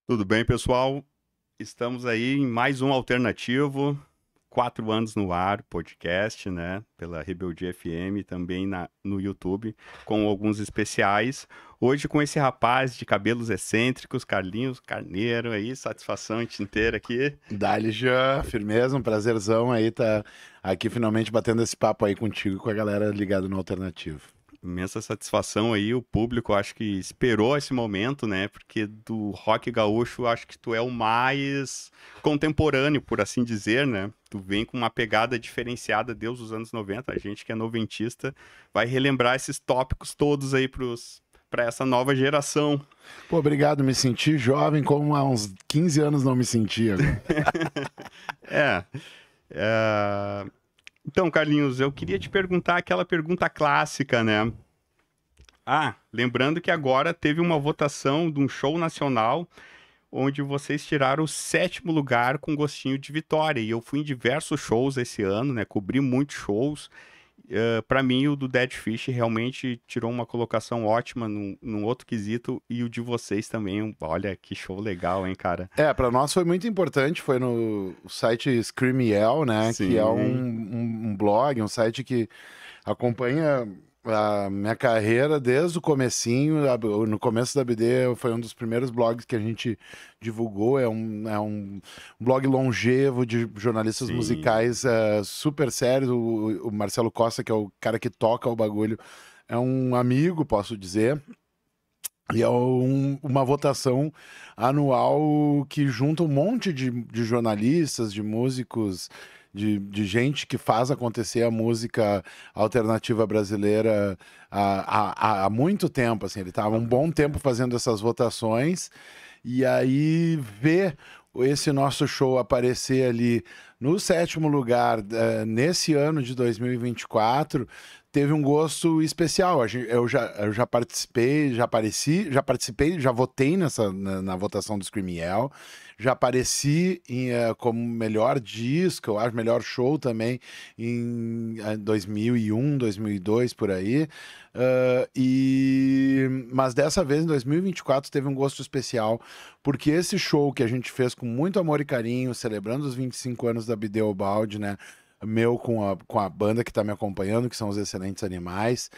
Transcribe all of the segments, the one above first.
Tudo bem, pessoal? Estamos aí em mais um alternativo, 4 anos no ar, podcast, né? Pela Rebeldia FM, também no YouTube, com alguns especiais. Hoje com esse rapaz de cabelos excêntricos, Carlinhos Carneiro, aí, satisfação inteira aqui. Dali, Jean, firmeza, um prazerzão aí tá aqui finalmente batendo esse papo aí contigo e com a galera ligada no Alternativo. Imensa satisfação aí, o público acho que esperou esse momento, né? Porque do rock gaúcho acho que tu é o mais contemporâneo, por assim dizer, né? Tu vem com uma pegada diferenciada desde os anos 90. A gente que é noventista vai relembrar esses tópicos todos aí para essa nova geração. Pô, obrigado, me senti jovem como há uns 15 anos não me sentia agora. É, é... Então, Carlinhos, eu queria te perguntar aquela pergunta clássica, né? Lembrando que agora teve uma votação de um show nacional onde vocês tiraram o 7º lugar com gostinho de vitória. E eu fui em diversos shows esse ano, né? Cobri muitos shows. Para mim, o do Dead Fish realmente tirou uma colocação ótima num outro quesito. E o de vocês também. Olha, que show legal, hein, cara? Pra nós foi muito importante, foi no site Scream Yell, né, que é Sim, um blog, um site que acompanha a minha carreira desde o comecinho, no começo da BD foi um dos primeiros blogs que a gente divulgou, é um blog longevo de jornalistas sim. musicais super sérios, o Marcelo Costa, que é o cara que toca o bagulho, é um amigo, posso dizer, e é uma votação anual que junta um monte de jornalistas, de músicos, de gente que faz acontecer a música alternativa brasileira há muito tempo. Assim, ele estava um bom tempo fazendo essas votações, e aí ver esse nosso show aparecer ali no 7º lugar, nesse ano de 2024, teve um gosto especial. Eu já participei, já participei, na votação do Scream Yell, já apareci como melhor disco, eu acho, melhor show também em 2001, 2002, por aí. Mas dessa vez, em 2024, teve um gosto especial, porque esse show que a gente fez com muito amor e carinho, celebrando os 25 anos da Bideobaldi, né? Meu com a banda que está me acompanhando, que são os Excelentes Animais.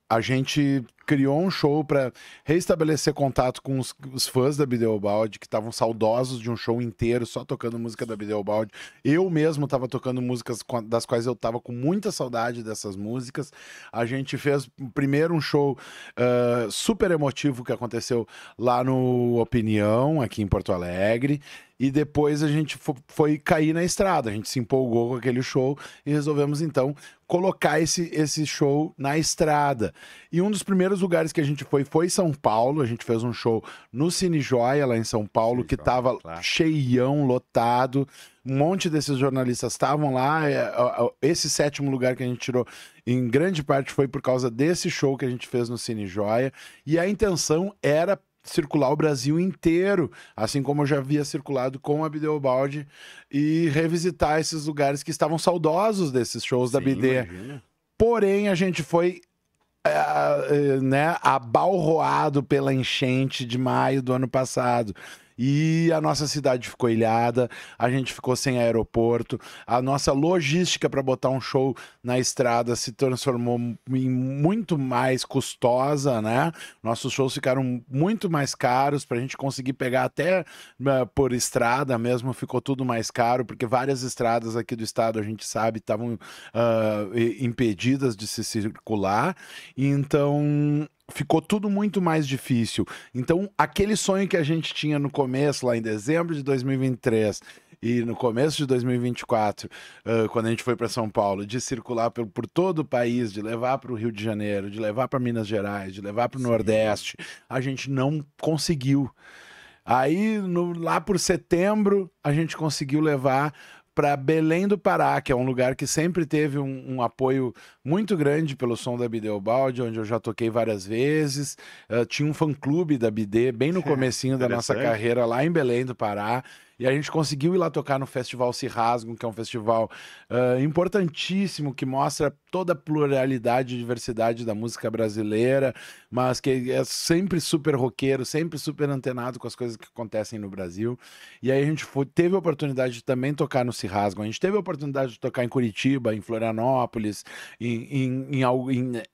A gente criou um show para restabelecer contato com os fãs da Bideobaldi, que estavam saudosos de um show inteiro só tocando música da Bideobaldi. Eu mesmo estava tocando músicas das quais eu estava com muita saudade dessas músicas. A gente fez primeiro um show super emotivo que aconteceu lá no Opinião, aqui em Porto Alegre. E depois a gente foi cair na estrada. A gente se empolgou com aquele show e resolvemos então colocar esse show na estrada. E um dos primeiros lugares que a gente foi São Paulo. A gente fez um show no Cine Joia, lá em São Paulo, Sim, que joia, estava clássico. cheião, lotado. Um monte desses jornalistas estavam lá. Esse 7º lugar que a gente tirou, em grande parte, foi por causa desse show que a gente fez no Cine Joia. E a intenção era circular o Brasil inteiro, assim como eu já havia circulado com a Bideobaldi, e revisitar esses lugares que estavam saudosos desses shows da Sim, BD. imagina. Porém, a gente foi né, abalroado pela enchente de maio do ano passado. E a nossa cidade ficou ilhada, a gente ficou sem aeroporto, a nossa logística para botar um show na estrada se transformou em muito mais custosa, né? Nossos shows ficaram muito mais caros para a gente conseguir pegar até por estrada mesmo, ficou tudo mais caro, porque várias estradas aqui do estado, a gente sabe, estavam impedidas de se circular. Então, ficou tudo muito mais difícil. Então, aquele sonho que a gente tinha no começo, lá em dezembro de 2023, e no começo de 2024, quando a gente foi para São Paulo, de circular por todo o país, de levar para o Rio de Janeiro, de levar para Minas Gerais, de levar para o Sim. Nordeste, a gente não conseguiu. Aí, lá por setembro, a gente conseguiu levar para Belém do Pará, que é um lugar que sempre teve um apoio muito grande pelo som da Bideobaldi, onde eu já toquei várias vezes. Tinha um fã-clube da Bidê bem no comecinho da nossa Interessante. carreira lá em Belém do Pará. e a gente conseguiu ir lá tocar no Festival Se Rasgam, que é um festival importantíssimo, que mostra toda a pluralidade e diversidade da música brasileira, mas que é sempre super roqueiro, sempre super antenado com as coisas que acontecem no Brasil. E aí a gente teve a oportunidade de também tocar no Se Rasgam, a gente teve a oportunidade de tocar em Curitiba, em Florianópolis,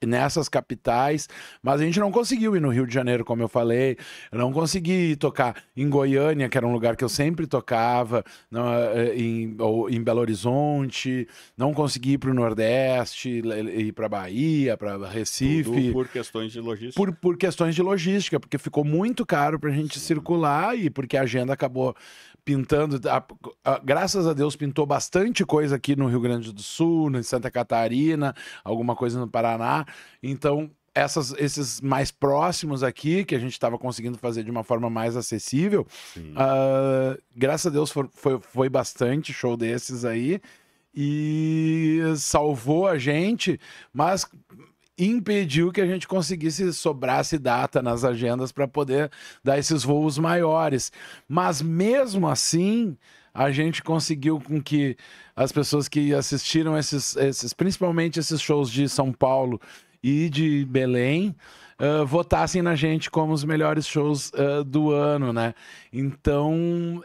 nessas capitais, mas a gente não conseguiu ir no Rio de Janeiro, como eu falei, eu não consegui tocar em Goiânia, que era um lugar que eu sempre tocava, ou em Belo Horizonte, não consegui ir para o Nordeste, ir para Bahia, para Recife. Tudo por questões de logística. Por questões de logística, porque ficou muito caro para a gente circular e porque a agenda acabou pintando. Graças a Deus pintou bastante coisa aqui no Rio Grande do Sul, em Santa Catarina, alguma coisa no Paraná. Então, esses mais próximos aqui, que a gente estava conseguindo fazer de uma forma mais acessível, graças a Deus foi bastante show desses aí, e salvou a gente, mas impediu que a gente sobrasse data nas agendas para poder dar esses voos maiores. Mas mesmo assim, a gente conseguiu com que as pessoas que assistiram principalmente esses shows de São Paulo e de Belém, votassem na gente como os melhores shows do ano, né? Então,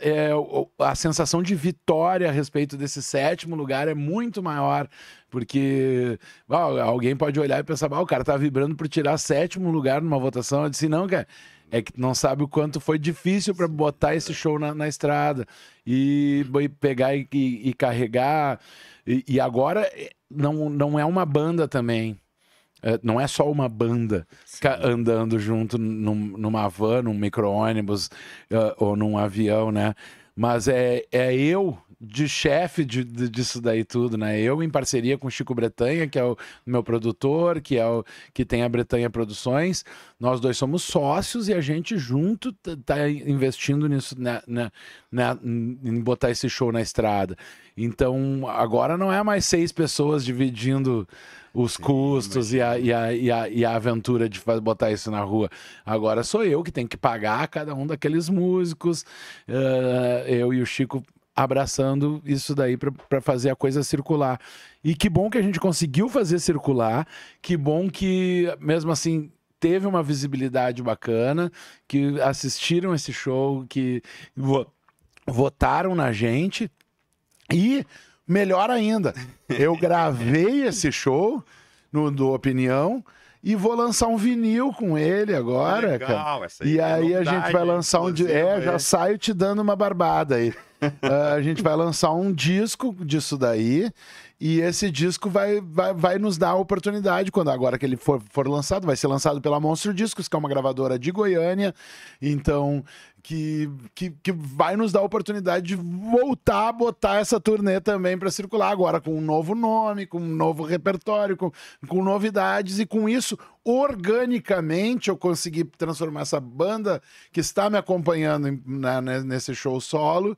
a sensação de vitória a respeito desse 7º lugar é muito maior, porque alguém pode olhar e pensar, o cara tá vibrando por tirar 7º lugar numa votação. Eu disse, não, cara, é que não sabe o quanto foi difícil para botar esse show na estrada e pegar e carregar. E agora não é uma banda também. Não é só uma banda andando junto numa van, num micro-ônibus ou num avião, né? Mas é eu de chefe disso daí tudo, né? Eu em parceria com o Chico Bretanha, que é o meu produtor, que tem a Bretanha Produções. Nós dois somos sócios e a gente junto tá investindo nisso, em botar esse show na estrada. Então, agora não é mais 6 pessoas dividindo os custos e a aventura de botar isso na rua. Agora sou eu que tenho que pagar cada um daqueles músicos, eu e o Chico abraçando isso daí para fazer a coisa circular. E que bom que a gente conseguiu fazer circular, que bom que, mesmo assim, teve uma visibilidade bacana, que assistiram esse show, que votaram na gente. E, melhor ainda, eu gravei esse show do Opinião e vou lançar um vinil com ele agora, legal, cara. Essa aí E aí a gente vai lançar já saio te dando uma barbada aí. A gente vai lançar um disco disso daí, e esse disco vai nos dar a oportunidade, agora que ele for lançado, vai ser lançado pela Monstro Discos, que é uma gravadora de Goiânia, então que vai nos dar a oportunidade de voltar a botar essa turnê também para circular, agora com um novo nome, com um novo repertório, com novidades, e com isso, organicamente, eu consegui transformar essa banda que está me acompanhando nesse show solo,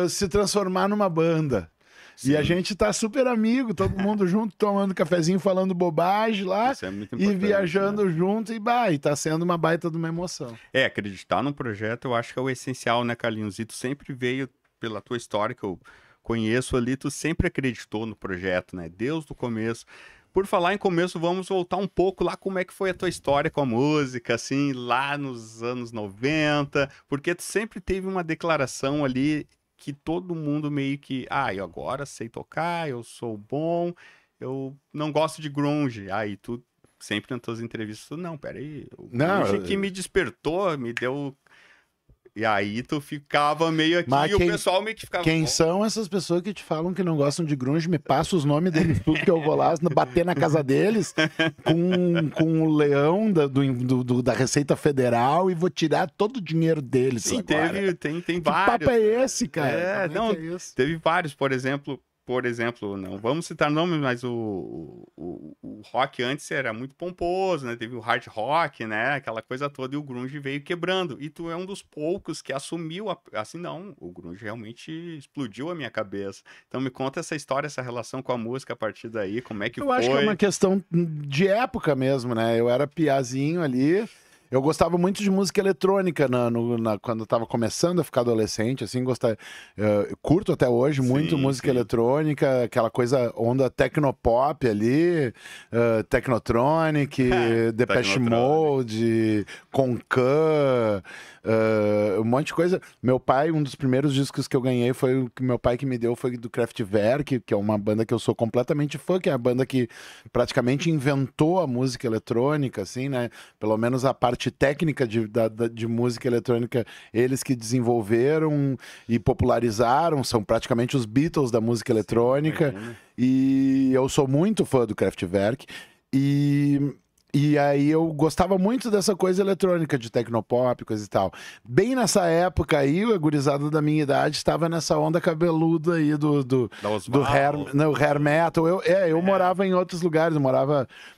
se transformar numa banda. Sim. E a gente tá super amigo, todo mundo junto, tomando cafezinho, falando bobagem lá, e viajando junto, e tá sendo uma baita de uma emoção. Acreditar num projeto, eu acho que é o essencial, né, Carlinhos? E tu sempre veio, pela tua história que eu conheço ali, tu sempre acreditou no projeto, né? Desde o começo. Por falar em começo, vamos voltar um pouco lá, como é que foi a tua história com a música, assim, lá nos anos 90, porque tu sempre teve uma declaração ali que todo mundo meio que, eu agora sei tocar, eu sou bom, eu não gosto de grunge. Aí tu sempre nas tuas entrevistas, não, peraí, o grunge que me despertou, me deu... E aí tu ficava meio aqui e o pessoal meio que ficava... Quem são essas pessoas que te falam que não gostam de grunge? Me passa os nomes deles tudo, que eu vou lá bater na casa deles com o leão da Receita Federal e vou tirar todo o dinheiro deles. Sim, agora. Tem que vários. Que papo é esse, cara? Teve vários, por exemplo, não vamos citar nomes, mas o rock antes era muito pomposo, né? Teve o hard rock, né? Aquela coisa toda, e o grunge veio quebrando. E tu é um dos poucos que assumiu, assim, não, o grunge realmente explodiu a minha cabeça. Então me conta essa história, essa relação com a música a partir daí, como é que foi? Eu acho que é uma questão de época mesmo, né? Eu era piazinho ali, Eu gostava muito de música eletrônica quando eu tava começando a ficar adolescente, assim, curto até hoje muito música eletrônica, aquela coisa, onda tecnopop ali, Technotronic, Depeche Mode, Concan, um monte de coisa. Meu pai, um dos primeiros discos que eu ganhei foi o que meu pai que me deu, foi do Kraftwerk, que é uma banda que eu sou completamente fã, que é a banda que praticamente inventou a música eletrônica, assim, né? Pelo menos a parte técnica de música eletrônica, eles que desenvolveram e popularizaram, são praticamente os Beatles da música eletrônica. E eu sou muito fã do Kraftwerk. E aí eu gostava muito dessa coisa eletrônica, de tecnopop, coisa e tal. Bem nessa época aí, a gurizada da minha idade estava nessa onda cabeluda aí do hair metal. Eu morava em outros lugares,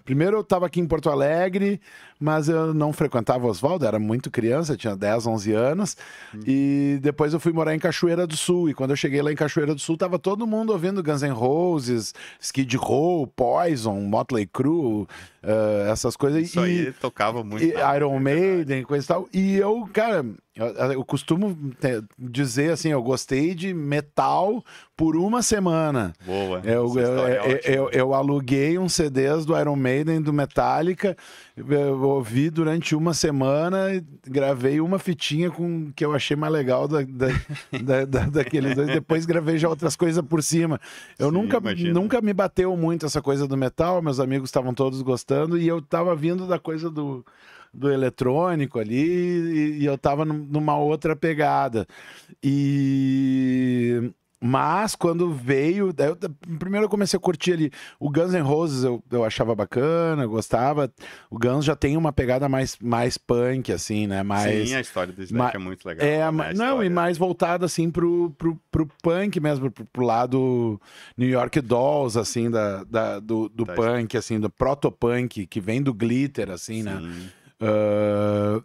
Primeiro eu estava aqui em Porto Alegre, mas eu não frequentava Oswaldo, era muito criança, tinha 10, 11 anos. E depois eu fui morar em Cachoeira do Sul. E quando eu cheguei lá em Cachoeira do Sul, tava todo mundo ouvindo Guns N' Roses, Skid Row, Poison, Motley Crue, essas coisas. Isso aí tocava muito. Iron Maiden, coisa e tal. E eu, cara, eu costumo dizer assim, eu gostei de metal por uma semana. Boa. Eu aluguei uns CDs do Iron Maiden, do Metallica, eu ouvi durante uma semana, gravei uma fitinha com que eu achei mais legal daqueles dois, depois gravei já outras coisas por cima. Eu nunca me bateu muito essa coisa do metal, meus amigos estavam todos gostando e eu tava vindo da coisa do eletrônico ali, e eu tava numa outra pegada. Mas quando veio, primeiro eu comecei a curtir ali o Guns N' Roses, eu achava bacana, gostava. O Guns já tem uma pegada mais punk, assim, né? Sim, a história do Slash é muito legal. E mais voltada assim pro punk mesmo, pro lado New York Dolls, assim, do punk, assim, do proto-punk, que vem do glitter, assim, né?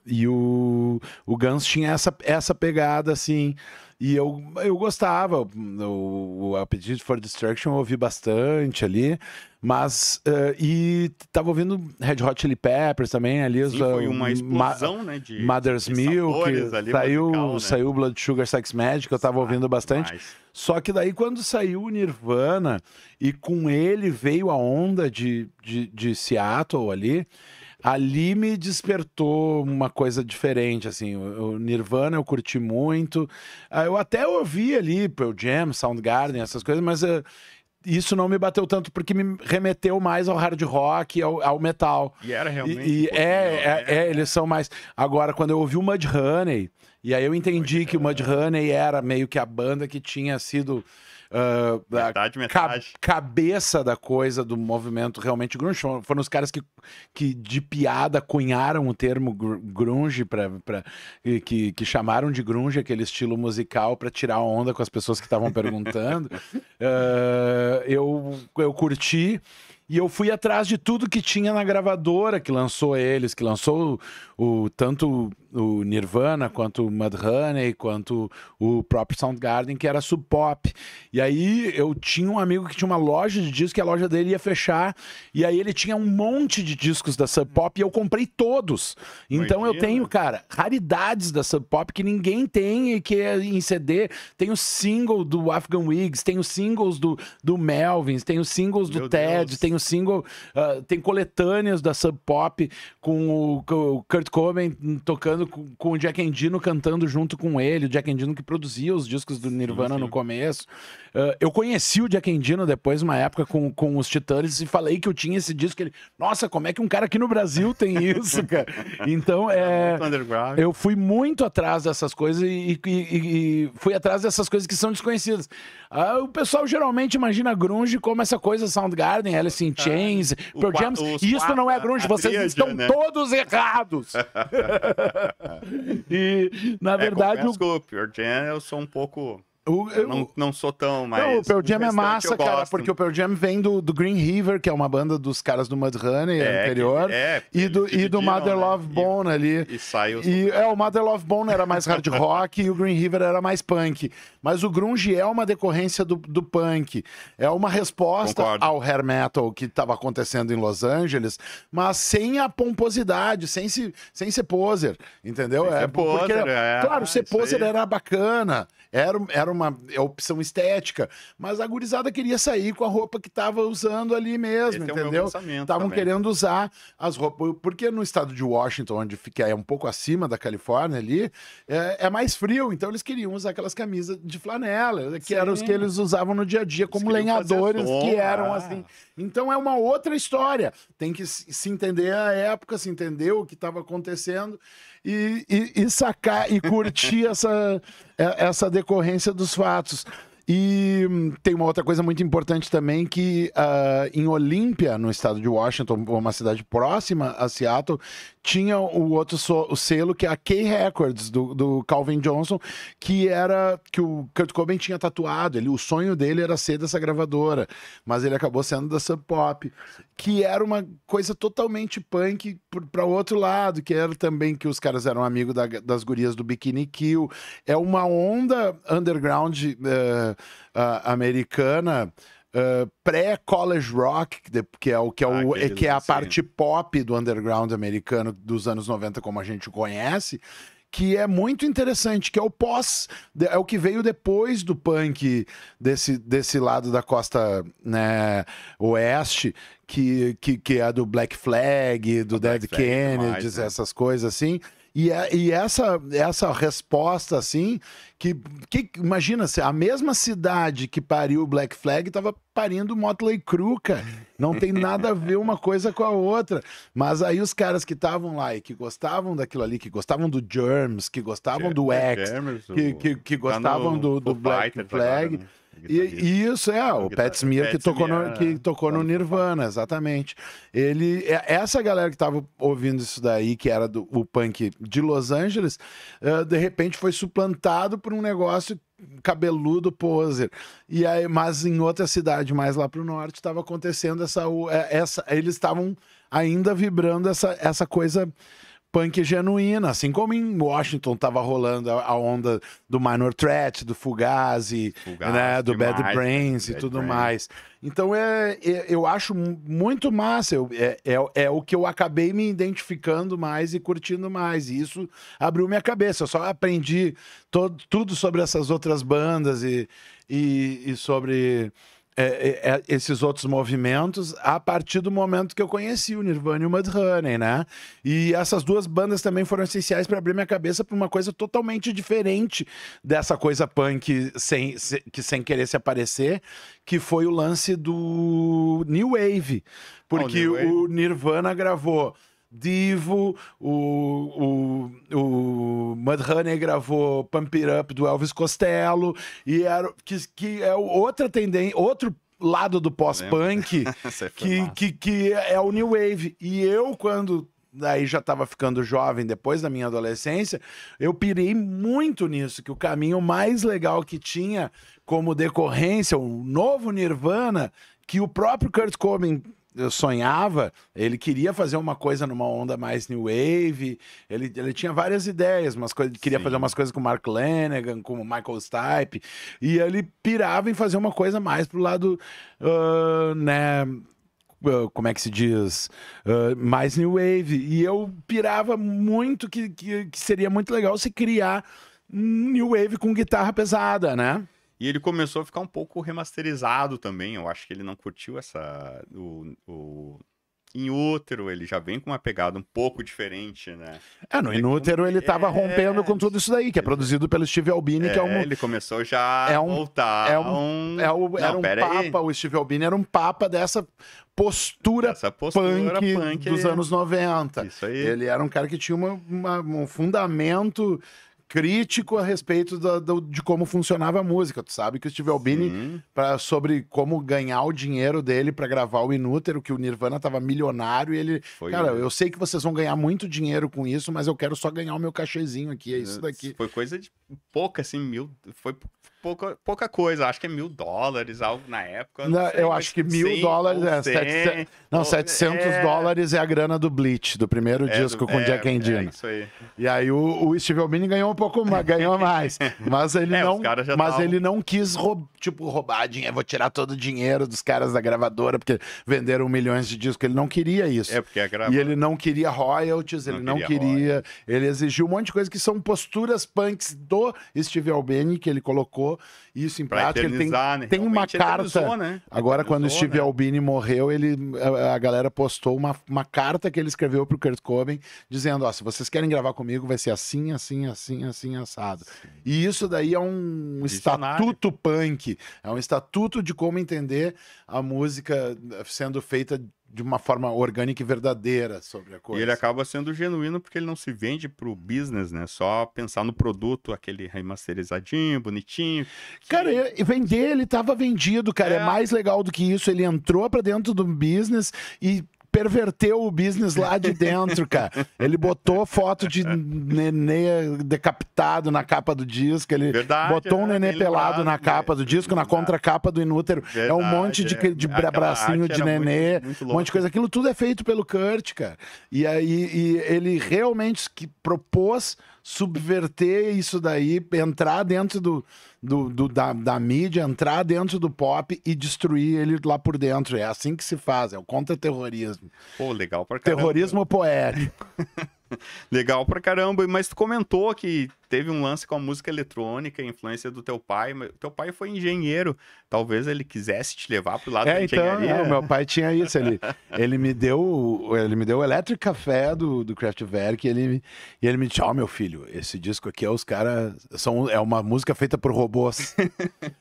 E o Guns tinha essa pegada, assim, e eu gostava. O Appetite for Destruction eu ouvi bastante ali, mas e tava ouvindo Red Hot Chili Peppers também ali. Sim, foi uma explosão, né, de Mother's Milk, saiu Blood Sugar Sex Magic, eu tava ouvindo bastante. Só que daí quando saiu o Nirvana, e com ele veio a onda de Seattle ali me despertou uma coisa diferente, assim. O Nirvana eu curti muito. Eu até ouvi ali Pearl Jam, Soundgarden, essas coisas, mas isso não me bateu tanto porque me remeteu mais ao hard rock, ao metal. E era realmente eles são mais... Agora, quando eu ouvi o Mudhoney, e aí eu entendi que o Mudhoney era meio que a banda que tinha sido... metade. Cabeça da coisa do movimento realmente grunge. Foram os caras que de piada cunharam o termo grunge, que chamaram de grunge aquele estilo musical para tirar onda com as pessoas que estavam perguntando. Eu curti. E eu fui atrás de tudo que tinha na gravadora que lançou eles, que lançou tanto o Nirvana, quanto o Mudhoney, quanto o próprio Soundgarden, que era Sub Pop. E aí eu tinha um amigo que tinha uma loja de discos, que a loja dele ia fechar, e aí ele tinha um monte de discos da Sub Pop, e eu comprei todos. Então eu tenho, cara, raridades da Sub Pop que ninguém tem, e que é em CD. Tem o single do Afghan Wigs, tem os singles do Melvins, tem os singles do Ted, tem o single, tem coletâneas da Sub Pop com o Kurt Cobain tocando com o Jack Endino cantando junto com ele, o Jack Endino que produzia os discos do Nirvana no começo. Eu conheci o Jack Endino depois, uma época, com os Titãs, e falei que eu tinha esse disco. Ele, nossa, como é que um cara aqui no Brasil tem isso, cara? Então, eu fui muito atrás dessas coisas e fui atrás dessas coisas que são desconhecidas. O pessoal geralmente imagina grunge como essa coisa Soundgarden, Alice in Chains, Pearl Jam. Isso não é grunge, vocês estão todos errados. E, na verdade... O Pearl Jam eu sou um pouco... Eu não sou tão, mas... Não, o Pearl Jam é restante massa, eu cara, gosto. porque o Pearl Jam vem do Green River, que é uma banda dos caras do Mudhoney anterior, e do Mother Love Bone ali. E saiu... O Mother Love Bone era mais hard rock e o Green River era mais punk. Mas o grunge é uma decorrência do punk. É uma resposta ao hair metal que estava acontecendo em Los Angeles, mas sem a pomposidade, sem ser poser, entendeu? Claro, ser poser era bacana. Era uma opção estética, mas a gurizada queria sair com a roupa que estava usando ali mesmo, entendeu? Estavam querendo usar as roupas, porque no estado de Washington, onde fica um pouco acima da Califórnia ali, é mais frio, então eles queriam usar aquelas camisas de flanela, que eram os que eles usavam no dia a dia como lenhadores, que eram assim. Então é uma outra história, tem que se entender a época, se entender o que estava acontecendo e sacar e curtir essa decorrência dos fatos. E tem uma outra coisa muito importante também, que em Olímpia, no estado de Washington, uma cidade próxima a Seattle, tinha o selo que é a K-Records, do Calvin Johnson, que o Kurt Cobain tinha tatuado. O sonho dele era ser dessa gravadora, mas ele acabou sendo da Sub Pop, que era uma coisa totalmente punk para o outro lado, que era também que os caras eram amigos das gurias do Bikini Kill. É uma onda underground americana, pré-college rock, que é a parte pop do underground americano dos anos 90, como a gente conhece, que é muito interessante, que é o que veio depois do punk desse lado da costa, né, oeste, que é do Black Flag, do Dead Kennedys, essas coisas assim. E essa resposta, assim, que imagina, a mesma cidade que pariu o Black Flag estava parindo o Motley Crue, cara. Não tem nada a ver uma coisa com a outra. Mas aí os caras que estavam lá e que gostavam daquilo ali, que gostavam do Germs, que gostavam do X, que gostavam do Black Flag... Agora, né? E isso o Pat Smear que tocou no Nirvana, exatamente. Essa galera que tava ouvindo isso daí, que era o punk de Los Angeles, de repente foi suplantado por um negócio cabeludo poser. E aí, mas em outra cidade mais lá pro norte estava acontecendo eles estavam ainda vibrando essa coisa punk genuína, assim como em Washington tava rolando a onda do Minor Threat, do Fugazi, né, do Bad Brains e tudo mais. Então eu acho muito massa, é o que eu acabei me identificando mais e curtindo mais, e isso abriu minha cabeça. Eu só aprendi tudo sobre essas outras bandas e sobre... esses outros movimentos a partir do momento que eu conheci o Nirvana e o Mudhoney, né? E essas duas bandas também foram essenciais para abrir minha cabeça para uma coisa totalmente diferente dessa coisa punk sem querer se aparecer, que foi o lance do New Wave, porque o Nirvana gravou Divo, o Mudhoney gravou Pump It Up do Elvis Costello, e que é outra tendência, outro lado do pós-punk, que é o New Wave. E eu, quando daí já estava ficando jovem, depois da minha adolescência, eu pirei muito nisso, que o caminho mais legal que tinha como decorrência, um novo Nirvana, que o próprio Kurt Cobain sonhava, ele queria fazer uma coisa numa onda mais new wave, ele tinha várias ideias, queria fazer umas coisas com o Mark Lanegan, com o Michael Stipe, e ele pirava em fazer uma coisa mais pro lado, né, como é que se diz, mais new wave, e eu pirava muito que seria muito legal se criar um new wave com guitarra pesada, né? E ele começou a ficar um pouco remasterizado também. Eu acho que ele não curtiu Em Útero, ele já vem com uma pegada um pouco diferente, né? No In Útero ele tava rompendo com tudo isso daí, que é produzido pelo Steve Albini, que é um... Ele começou já a voltar... Era um papa, o Steve Albini era um papa dessa postura punk dos anos 90. Isso aí. Ele era um cara que tinha um fundamento crítico a respeito de como funcionava a música. Tu sabe que o Steve Albini, sobre como ganhar o dinheiro dele para gravar o Inútero, que o Nirvana tava milionário, e ele... eu sei que vocês vão ganhar muito dinheiro com isso, mas eu quero só ganhar o meu cachezinho aqui, é isso daqui. Foi coisa de pouca, assim, foi pouca coisa. Acho que é $1.000, algo na época. Não, sei, eu mas acho que $100 $1.000 é ou 100, não, ou- $700 é a grana do Bleach, do primeiro disco com Jack Endino. isso aí. E aí o Steve Albini ganhou um pouco mais, ganhou mais. Mas ele Os não, caras já mas tavam- ele não quis roubar dinheiro, vou tirar todo o dinheiro dos caras da gravadora porque venderam milhões de discos. Ele não queria isso. Porque a E ele não queria royalties, ele não queria. Ele exigiu um monte de coisa que são posturas punks do Steve Albini, que ele colocou isso em pra prática. Ele eternizar, né? tem uma Realmente carta. eternizou, né? Agora, quando o Eternizou, Steve né? Albini morreu, a galera postou uma carta que ele escreveu pro Kurt Cobain, dizendo: ó, se vocês querem gravar comigo, vai ser assim, assim, assim, assim, assado. E isso daí é um Visionário. estatuto punk, é um estatuto de como entender a música sendo feita de uma forma orgânica e verdadeira sobre a E coisa. ele acaba sendo genuíno porque ele não se vende pro business, né? Só pensar no produto, aquele remasterizadinho, bonitinho. Cara, vender, ele tava vendido, cara. É É. mais legal do que isso. Ele entrou pra dentro do business e perverteu o business lá de dentro, cara. Ele botou foto de nenê decapitado na capa do disco. Ele Verdade, botou um nenê bem pelado lembrado, na capa do disco, na verdade. contracapa do Inútero. É um monte de Aquela bracinho arte de era nenê, muito um monte de coisa. Aquilo tudo é feito pelo Kurt, cara. E aí ele realmente propôs subverter isso daí, entrar dentro da mídia, entrar dentro do pop e destruir ele lá por dentro. É assim que se faz, é o contra-terrorismo. Pô, legal pra caramba. Terrorismo poético. Legal pra caramba. Mas tu comentou que teve um lance com a música eletrônica, a influência do teu pai. Mas teu pai foi engenheiro. Talvez ele quisesse te levar pro lado da engenharia. O meu pai tinha isso. Ele me deu o Electric Café do Kraftwerk e ele me disse: ó, meu filho, esse disco aqui os caras é uma música feita por robôs.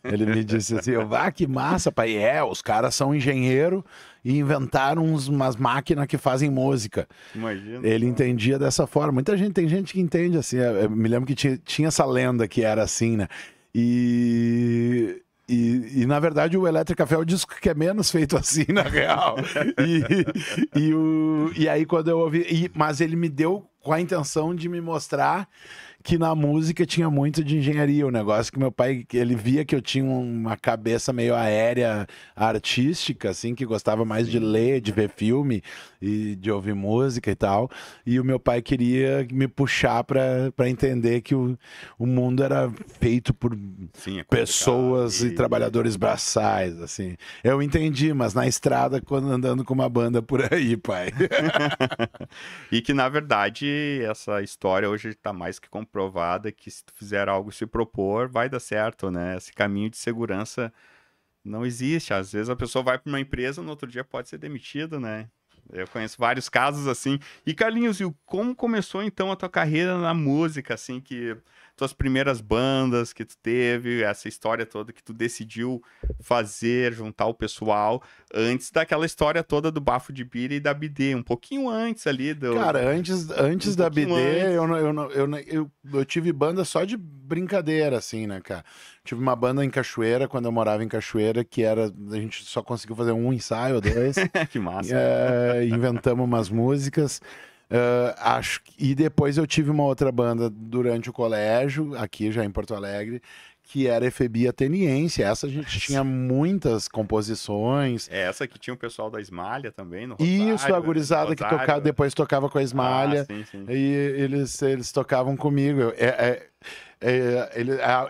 Ele me disse assim: que massa, pai. Os caras são engenheiro e inventaram umas máquinas que fazem música. Imagina. Ele entendia dessa forma. Tem gente que entende assim. Eu me lembro que tinha essa lenda que era assim, né? E na verdade o Electric Café é o disco que é menos feito assim, na real. E aí quando eu ouvi... Mas ele me deu com a intenção de me mostrar que na música tinha muito de engenharia. O negócio que meu pai, ele via que eu tinha uma cabeça meio aérea, artística, assim, que gostava mais de ler, de ver filme e de ouvir música e tal. E o meu pai queria me puxar para entender que o mundo era feito por pessoas e trabalhadores braçais, assim. Eu entendi, mas na estrada, quando andando com uma banda por aí, pai. E que, na verdade, essa história hoje está mais que comprovada que se tu fizer algo e se propor, vai dar certo, né? Esse caminho de segurança não existe. Às vezes a pessoa vai para uma empresa, no outro dia pode ser demitida, né? Eu conheço vários casos assim. E Carlinhos, como começou então a tua carreira na música, assim, que tuas primeiras bandas que tu teve, essa história toda que tu decidiu fazer, juntar o pessoal, antes daquela história toda do Bafo de Bira e da BD, um pouquinho antes ali do... Cara, antes da BD, eu tive banda só de brincadeira, assim, né, cara? Tive uma banda em Cachoeira, quando eu morava em Cachoeira, que era... A gente só conseguiu fazer um ensaio ou dois. Que massa. Inventamos umas músicas. E depois eu tive uma outra banda durante o colégio, aqui já em Porto Alegre, que era Efebia Ateniense. Essa a gente tinha muitas composições. Essa que tinha o pessoal da Esmalha também, no Rosário. Isso, a gurizada que depois tocava com a Esmalha. Sim. E eles tocavam comigo.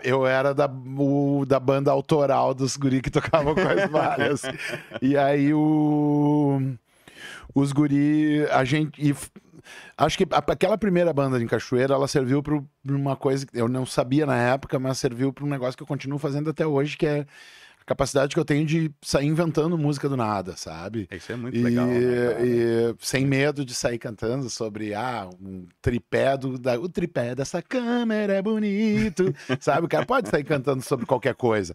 Eu era da banda autoral dos guri que tocavam com as Esmalhas. E aí os guri, a gente... Acho que aquela primeira banda em Cachoeira, ela serviu para uma coisa que eu não sabia na época, mas serviu para um negócio que eu continuo fazendo até hoje, que é a capacidade que eu tenho de sair inventando música do nada, sabe? Isso é muito legal, né, e sem medo de sair cantando sobre um tripé o tripé dessa câmera é bonito, sabe? O cara pode sair cantando sobre qualquer coisa.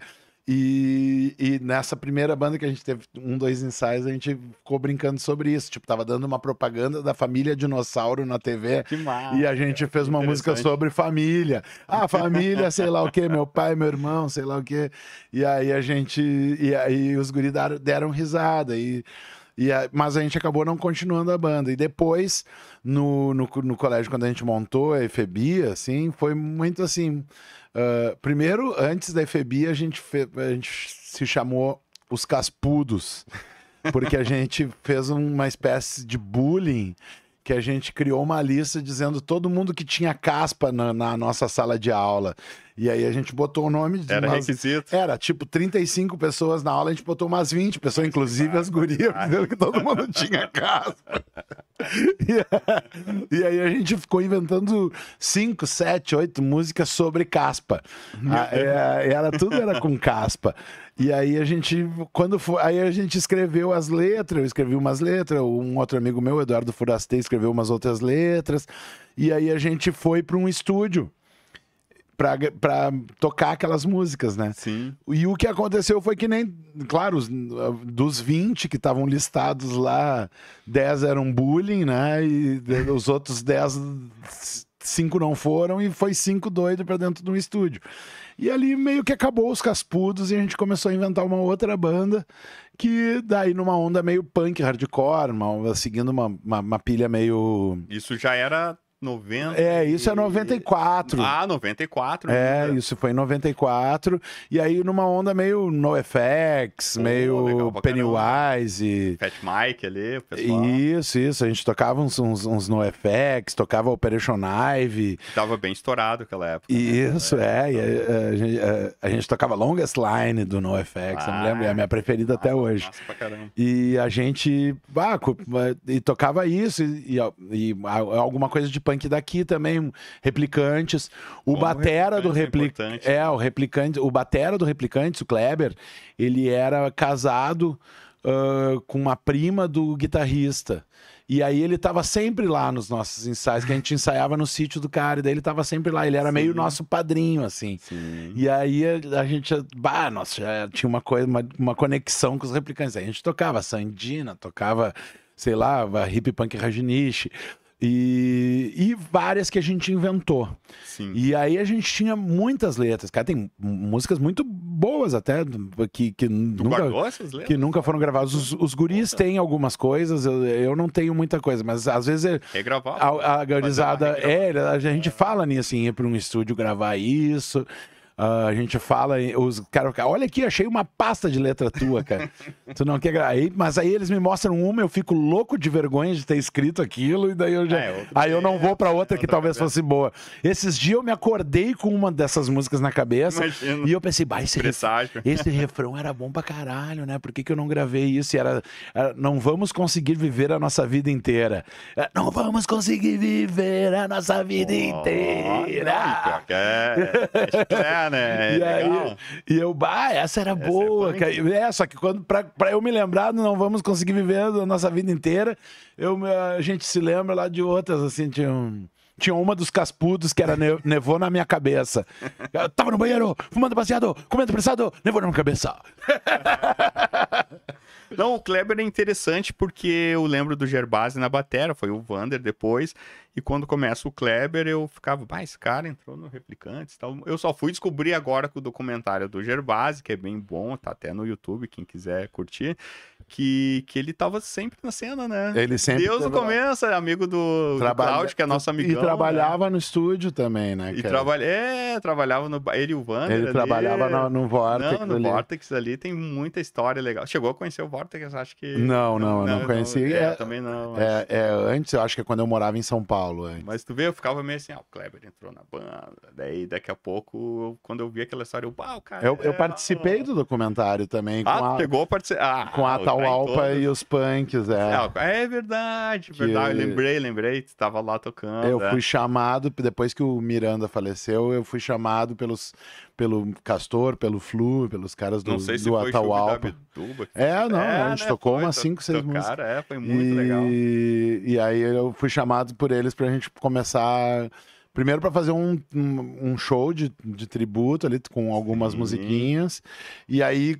E nessa primeira banda que a gente teve 2 ensaios, a gente ficou brincando sobre isso. Tipo, tava dando uma propaganda da família Dinossauro na TV. Que massa, e a gente fez uma música sobre família. Família, sei lá o quê, meu pai, meu irmão, sei lá o quê. E aí os guris deram risada. Mas a gente acabou não continuando a banda. E depois, no colégio, quando a gente montou a EFEBI, assim, foi muito assim... primeiro, antes da EFEBI, a gente se chamou os Caspudos, porque a gente fez uma espécie de bullying, que a gente criou uma lista dizendo todo mundo que tinha caspa na nossa sala de aula. E aí a gente botou o nome de... Era requisito. Era, tipo, 35 pessoas na aula, a gente botou umas 20 pessoas, inclusive as gurias, dizendo que todo mundo tinha caspa. E aí a gente ficou inventando 5, 7, 8 músicas sobre caspa. Tudo era com caspa. E aí a gente, aí a gente escreveu as letras, eu escrevi umas letras, um outro amigo meu, Eduardo Furastei, escreveu umas outras letras, e aí a gente foi para um estúdio pra tocar aquelas músicas, né? Sim. E o que aconteceu foi que nem... Claro, dos 20 que estavam listados lá, 10 eram bullying, né? E os outros 10, 5 não foram, e foi 5 doidos pra dentro de um estúdio. E ali meio que acabou os Caspudos e a gente começou a inventar uma outra banda que daí numa onda meio punk, hardcore, seguindo uma pilha meio... Isso já era 90... isso é 94. 94. Isso foi em 94. E aí numa onda meio NoFX, meio Pennywise. Fat Mike ali, o pessoal. Isso. A gente tocava uns NoFX, tocava Operation Ivy. Tava bem estourado naquela época. Isso, a gente tocava Longest Line do NoFX, eu me lembro, é a minha preferida até hoje. Massa pra caramba. E a gente e tocava isso, e alguma coisa de punk daqui também, Replicantes. O batera do Replicantes. O batera do Replicantes, o Kleber, ele era casado com uma prima do guitarrista. E aí ele tava sempre lá nos nossos ensaios, que a gente ensaiava no sítio do cara, e daí ele tava sempre lá, ele era meio nosso padrinho, assim. Sim. E aí a gente, nossa, já tinha uma conexão com os Replicantes. Aí a gente tocava Sandina, tocava, sei lá, Hip Punk Rajnish, e várias que a gente inventou. Sim. E aí a gente tinha muitas letras, cara, tem músicas muito boas até, que nunca foram gravadas. Os guris têm algumas coisas, eu não tenho muita coisa, mas às vezes a gurizada, a gente fala nisso, em ir para um estúdio gravar isso. A gente fala, os caras, olha aqui, achei uma pasta de letra tua, cara. Tu não quer gravar? Mas aí eles me mostram uma, eu fico louco de vergonha de ter escrito aquilo, e daí eu não vou pra outra que talvez fosse boa. Esses dias eu me acordei com uma dessas músicas na cabeça. Imagina. E eu pensei, esse refrão era bom pra caralho, né? Por que eu não gravei isso? E era não vamos conseguir viver a nossa vida inteira. Não vamos conseguir viver a nossa vida inteira. Né? E eu, essa era boa, cara. Só que pra eu me lembrar, não vamos conseguir viver a nossa vida inteira, a gente se lembra lá de outras, assim, tinha uma dos Caspudos que era nevou na minha cabeça. Eu tava no banheiro, fumando baseado, comendo pressado, nevou na minha cabeça. Não, o Kleber é interessante porque eu lembro do Gerbasi na batera, foi o Vander depois, e quando começa o Kleber eu ficava, esse cara entrou no Replicantes e tal. Eu só fui descobrir agora com o documentário do Gerbasi, que é bem bom, tá até no YouTube, quem quiser curtir, que ele tava sempre na cena, né? Ele sempre Deus no começo, amigo do Cláudio, que é nosso amigão. E trabalhava no estúdio também, né? E trabalhava no... Ele e o Vander Ele ali, trabalhava no Vortex. No Vortex ali tem muita história legal. Chegou a conhecer o Vortex, acho que... Não, eu não conheci. Também não. Mas... antes, eu acho que é quando eu morava em São Paulo. Antes. Mas tu vê, eu ficava meio assim, o Kleber entrou na banda. Daí, daqui a pouco, quando eu vi aquela história, o cara... Eu participei do documentário também. Chegou a participar. Com a Atahualpa e os punks, É verdade. Lembrei. Tu tava lá tocando. Eu fui chamado, depois que o Miranda faleceu, eu fui chamado pelo Castor, pelo Flu, pelos caras do Atahualpa. A gente tocou umas 5, 6 músicas. Foi muito legal. E aí eu fui chamado por eles pra gente começar... Primeiro para fazer um show de tributo ali, com algumas musiquinhas. E aí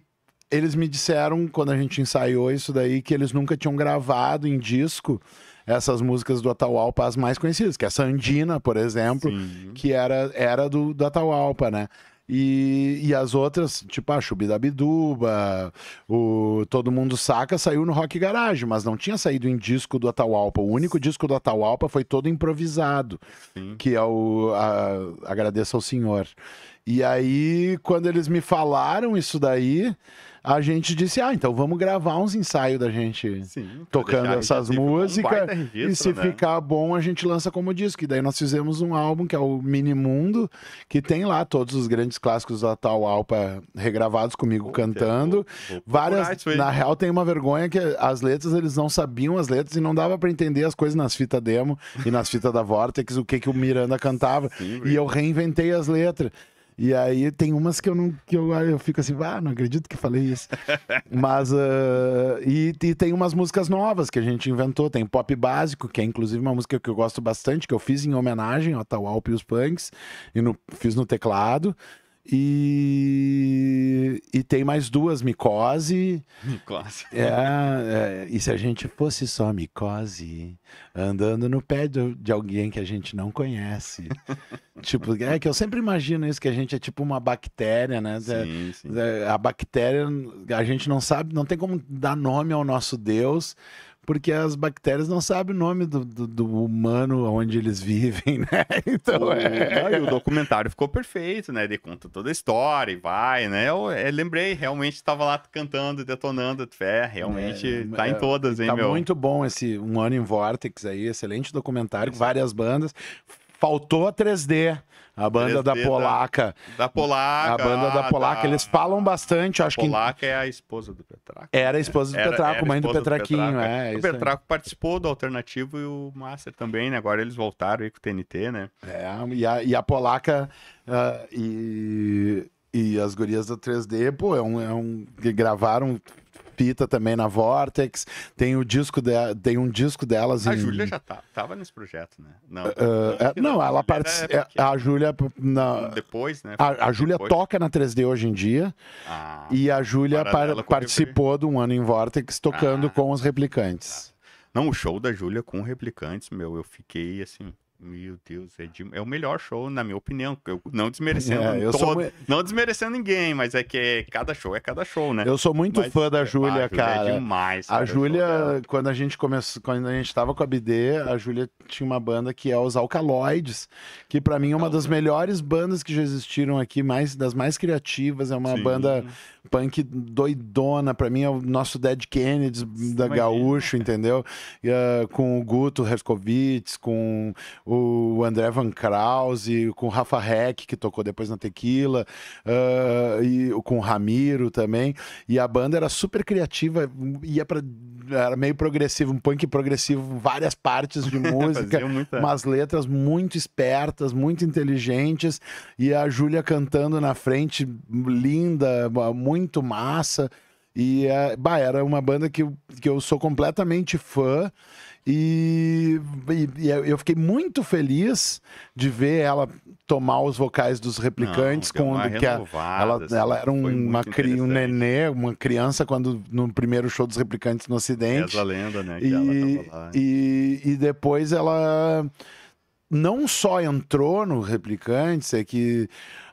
eles me disseram, quando a gente ensaiou isso daí, que eles nunca tinham gravado em disco essas músicas do Atahualpa, as mais conhecidas, que é a Sandina, por exemplo, que era do Atahualpa, né? E as outras, tipo a Chubidabiduba, o Todo Mundo Saca, saiu no Rock Garage, mas não tinha saído em disco do Atahualpa. O único disco do Atahualpa foi todo improvisado, Sim. que é Agradeça ao Senhor. E aí, quando eles me falaram isso daí, a gente disse, então vamos gravar uns ensaios da gente tocando essas músicas, e se ficar bom a gente lança como disco. E daí nós fizemos um álbum que é o Mini Mundo, que tem lá todos os grandes clássicos da Atahualpa regravados comigo cantando. Várias, na real tem uma vergonha que as letras, eles não sabiam as letras e não dava para entender as coisas nas fitas demo e nas fitas da Vortex, o que o Miranda cantava. E eu reinventei as letras. E aí tem umas que eu fico assim, não acredito que falei isso. Mas, e tem umas músicas novas que a gente inventou. Tem Pop Básico, que é inclusive uma música que eu gosto bastante, que eu fiz em homenagem ao Atahualpa e os Punks, e fiz no teclado. E tem mais duas, Micose. E se a gente fosse só Micose, andando no pé de alguém que a gente não conhece. Tipo, que eu sempre imagino isso, que a gente é tipo uma bactéria, né? Sim. A bactéria, a gente não sabe, não tem como dar nome ao nosso Deus, porque as bactérias não sabem o nome do humano onde eles vivem, né? Então, e o documentário ficou perfeito, né? Ele conta toda a história e vai, né? Eu lembrei, realmente estava lá cantando, detonando, realmente tá em todas, hein, tá meu? Tá muito bom esse Um Ano em Vortex aí, excelente documentário, com várias bandas. Faltou a 3D, a banda 3D da Polaca. Da Polaca. A banda da Polaca, eles falam bastante, acho que... Polaca é a esposa do Petraco. Era a esposa do Petraco, mãe do Petraquinho. O Petraco participou do Alternativo e o Master também, né? Agora eles voltaram aí com o TNT, né? E a Polaca e as gurias da 3D, pô, que gravaram fita também na Vortex, tem um disco delas. A Júlia já tava nesse projeto, né? Não, ela participa. A Júlia. Depois, né? A Júlia toca na 3D hoje em dia. E a Júlia participou de Um Ano em Vortex tocando com os Replicantes. Não, o show da Júlia com Replicantes, eu fiquei assim. Meu Deus, é o melhor show, na minha opinião. Eu não desmerecendo não desmerecendo ninguém, mas é que cada show é cada show, né? Eu sou muito fã da Júlia, cara. É demais. A Júlia, quando a gente tava com a BD, a Júlia tinha uma banda que é os Alcaloides, que pra mim é uma das melhores bandas que já existiram aqui, das mais criativas. É uma banda punk doidona, pra mim é o nosso Dead Kennedys da Gaúcho, entendeu? Com o Guto Herkovitz, com o André Van Krause, com o Rafa Heck, que tocou depois na Tequila, e com o Ramiro também. E a banda era super criativa, era meio progressivo, um punk progressivo, várias partes de música, umas letras muito espertas, muito inteligentes, e a Júlia cantando na frente, linda, muito massa. E era uma banda que eu sou completamente fã. E eu fiquei muito feliz de ver ela tomar os vocais dos Replicantes. Ela era um nenê, uma criança, quando no primeiro show dos Replicantes no Ocidente. Essa lenda, né? E depois ela não só entrou no Replicantes, é que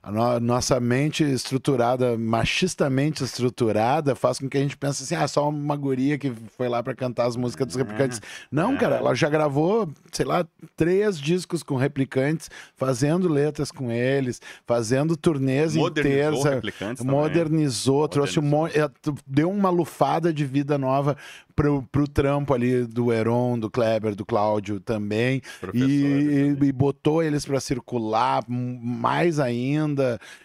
a nossa mente estruturada, machistamente estruturada, faz com que a gente pense assim, só uma guria que foi lá para cantar as músicas dos Replicantes. Não, cara, ela já gravou, sei lá, 3 discos com Replicantes, fazendo letras com eles, fazendo turnês inteiras. Modernizou, trouxe deu uma lufada de vida nova pro trampo ali do Heron, do Kleber, do Cláudio também. E botou eles para circular mais ainda.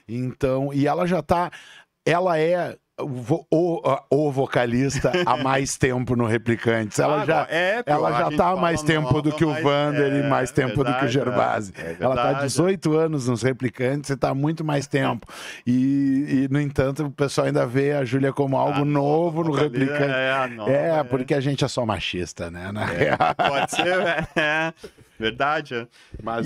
Então, e ela é o vocalista há mais tempo no Replicantes. Ela já tá há mais tempo do que o Vander e mais tempo do que o Gervasi. Ela tá há 18 anos nos Replicantes e tá há muito mais tempo. E, no entanto, o pessoal ainda vê a Júlia como algo novo no Replicantes. Porque a gente é só machista, né? Pode ser, verdade. Mas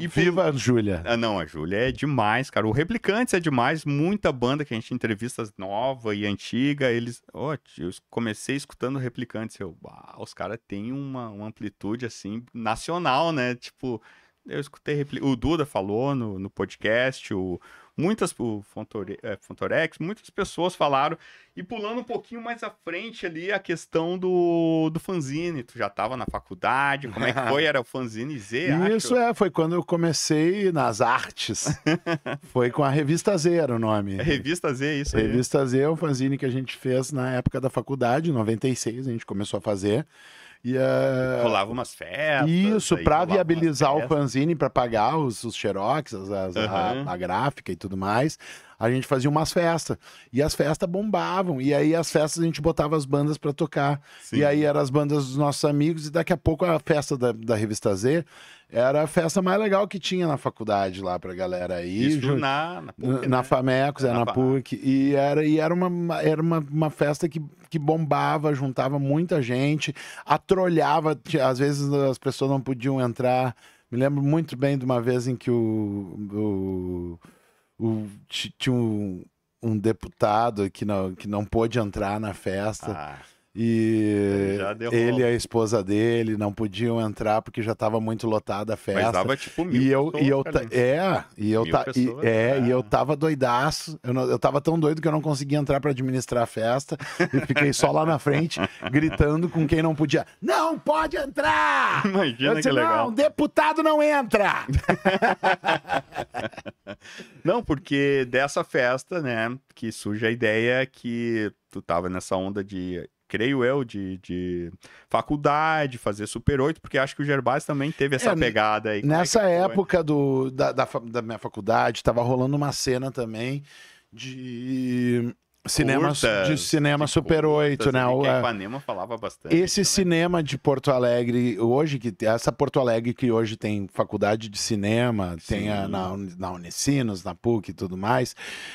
viva a Júlia. Não, a Júlia é demais, cara. O Replicantes é demais. Muita banda que a gente entrevista nova e antiga. Eu comecei escutando Replicantes. Os caras têm uma amplitude assim nacional, né? Tipo, eu escutei o Duda falou no podcast, o muitas, o Fontorex, muitas pessoas falaram, e pulando um pouquinho mais à frente ali, a questão do fanzine, tu já estava na faculdade, como é que foi? Era o fanzine Z, Isso acho? foi quando eu comecei nas artes, foi com a Revista Z era o nome. É Revista Z, isso aí. Revista Z é um fanzine que a gente fez na época da faculdade, em 96, a gente começou a fazer. E, rolava umas festas. Isso, aí para rolava viabilizar umas o fanzine, para pagar os xerox, a gráfica e tudo mais, a gente fazia umas festas. E as festas bombavam. E aí as festas a gente botava as bandas para tocar. Sim. E aí eram as bandas dos nossos amigos. E daqui a pouco a festa da Revista Z era a festa mais legal que tinha na faculdade lá pra galera aí. Isso na PUC, na né? Famecos, na PUC. E era uma festa que bombava, juntava muita gente, atrolhava, às vezes as pessoas não podiam entrar. Me lembro muito bem de uma vez em que tinha um deputado que não pôde entrar na festa. E ele e a esposa dele não podiam entrar porque já estava muito lotada a festa. Mas dava tipo 1000 pessoas. E eu tava doidaço. Eu tava tão doido que eu não conseguia entrar para administrar a festa e fiquei só lá na frente gritando com quem não podia. Não pode entrar! Imagina disse, que legal. Não, deputado não entra! Não, porque dessa festa, né, que surge a ideia que tu tava nessa onda de, creio eu, de faculdade, fazer Super 8, porque acho que o Gervásio também teve essa pegada aí. Nessa época da minha faculdade, tava rolando uma cena também de cinema Super 8, né? Que a Ipanema falava bastante. Esse cinema de Porto Alegre, hoje, essa Porto Alegre que hoje tem faculdade de cinema, tem na Unicinos, na PUC e tudo mais,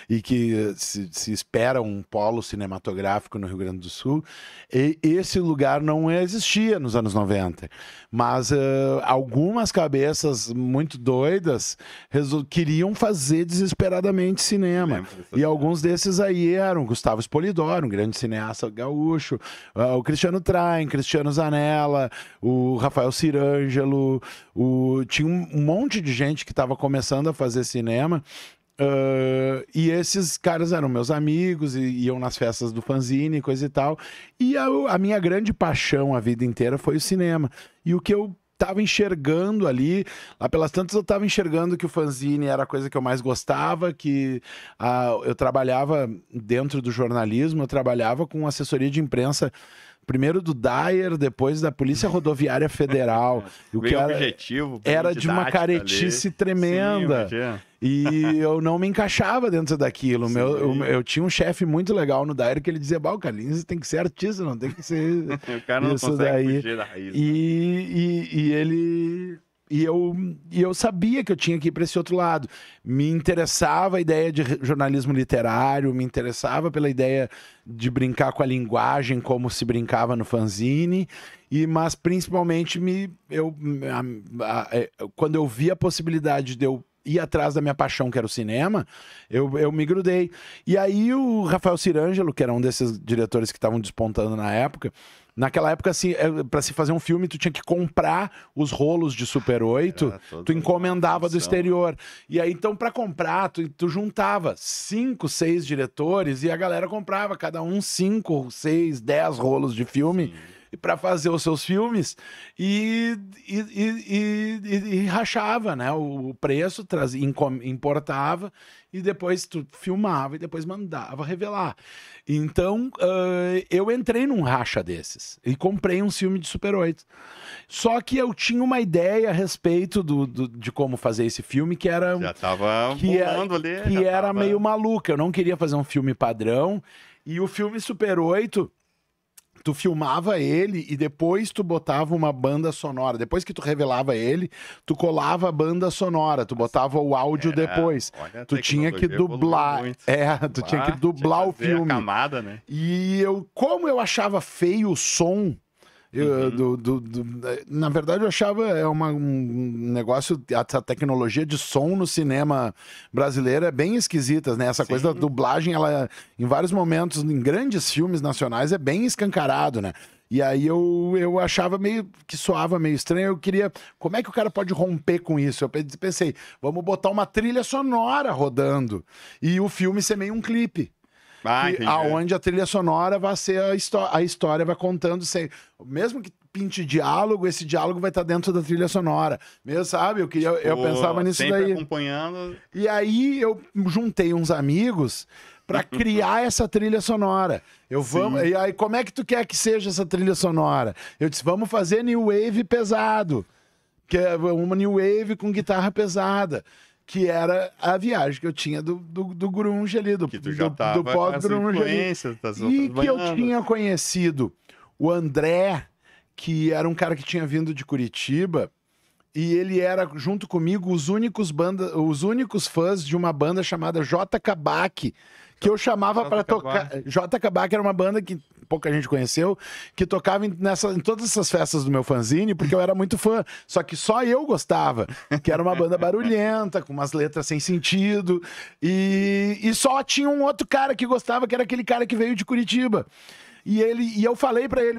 e que se espera um polo cinematográfico no Rio Grande do Sul, e esse lugar não existia nos anos 90. Mas algumas cabeças muito doidas queriam fazer desesperadamente cinema. E alguns desses aí eram Gustavo Spolidoro, um grande cineasta gaúcho, o Cristiano Traem, Cristiano Zanella, o Rafael Cirângelo, tinha um monte de gente que estava começando a fazer cinema. E esses caras eram meus amigos e iam nas festas do fanzine, coisa e tal. E a minha grande paixão a vida inteira foi o cinema. E o que eu estava enxergando ali, lá pelas tantas eu estava enxergando que o fanzine era a coisa que eu mais gostava, que eu trabalhava dentro do jornalismo, eu trabalhava com assessoria de imprensa, primeiro do Dyer, depois da Polícia Rodoviária Federal. O que era de uma caretice tremenda. Sim, e eu não me encaixava dentro daquilo. Eu tinha um chefe muito legal no Dyer que ele dizia, o Carlinhos tem que ser artista, não tem que ser o cara não isso consegue daí. fugir da raiz. E eu sabia que eu tinha que ir para esse outro lado. Me interessava a ideia de jornalismo literário, me interessava pela ideia de brincar com a linguagem como se brincava no fanzine, mas principalmente quando eu vi a possibilidade de eu ir atrás da minha paixão, que era o cinema, eu me grudei. E aí o Rafael Cirângelo, que era um desses diretores que estavam despontando na época, naquela época, assim, para se fazer um filme, tu tinha que comprar os rolos de Super 8, tu encomendava do exterior. E aí, então, para comprar, tu juntava 5, 6 diretores e a galera comprava, cada um 5, 6, 10 rolos de filme. Para fazer os seus filmes e rachava, né? O preço, importava e depois tu filmava e depois mandava revelar. Então, eu entrei num racha desses e comprei um filme de Super 8. Só que eu tinha uma ideia a respeito de como fazer esse filme que era... Já tava pulando ali. Que era meio maluca. Eu não queria fazer um filme padrão. E o filme Super 8... tu filmava ele e depois tu botava uma banda sonora. Depois que tu revelava ele, tu colava a banda sonora, tu botava o áudio depois. Tu tinha que dublar. Tu tinha que dublar o filme. A camada, né? E como eu achava feio o som, na verdade eu achava um negócio, essa tecnologia de som no cinema brasileiro é bem esquisita, né? Essa coisa da dublagem, ela em vários momentos, em grandes filmes nacionais, é bem escancarado, né? E aí eu achava meio que soava meio estranho. Eu queria. Como é que o cara pode romper com isso? Eu pensei, vamos botar uma trilha sonora rodando. E o filme ser meio um clipe. Aonde a trilha sonora vai ser a história vai contando sem. Mesmo que pinte diálogo, esse diálogo vai estar dentro da trilha sonora. Mesmo, sabe? Eu pensava nisso daí. Acompanhando. E aí eu juntei uns amigos para criar essa trilha sonora. E aí, como é que tu quer que seja essa trilha sonora? Eu disse, vamos fazer new wave pesado. Que é uma new wave com guitarra pesada. Que era a viagem que eu tinha do grunge ali, do pós-grunge ali. E que eu tinha conhecido o André, que era um cara que tinha vindo de Curitiba, e ele era, junto comigo, os únicos fãs de uma banda chamada J. Kabak, que eu chamava para tocar. J. Kabak era uma banda que pouca gente conheceu, que tocava em todas essas festas do meu fanzine, porque eu era muito fã. Só que só eu gostava, que era uma banda barulhenta, com umas letras sem sentido. E só tinha um outro cara que gostava, que era aquele cara que veio de Curitiba. E eu falei pra ele,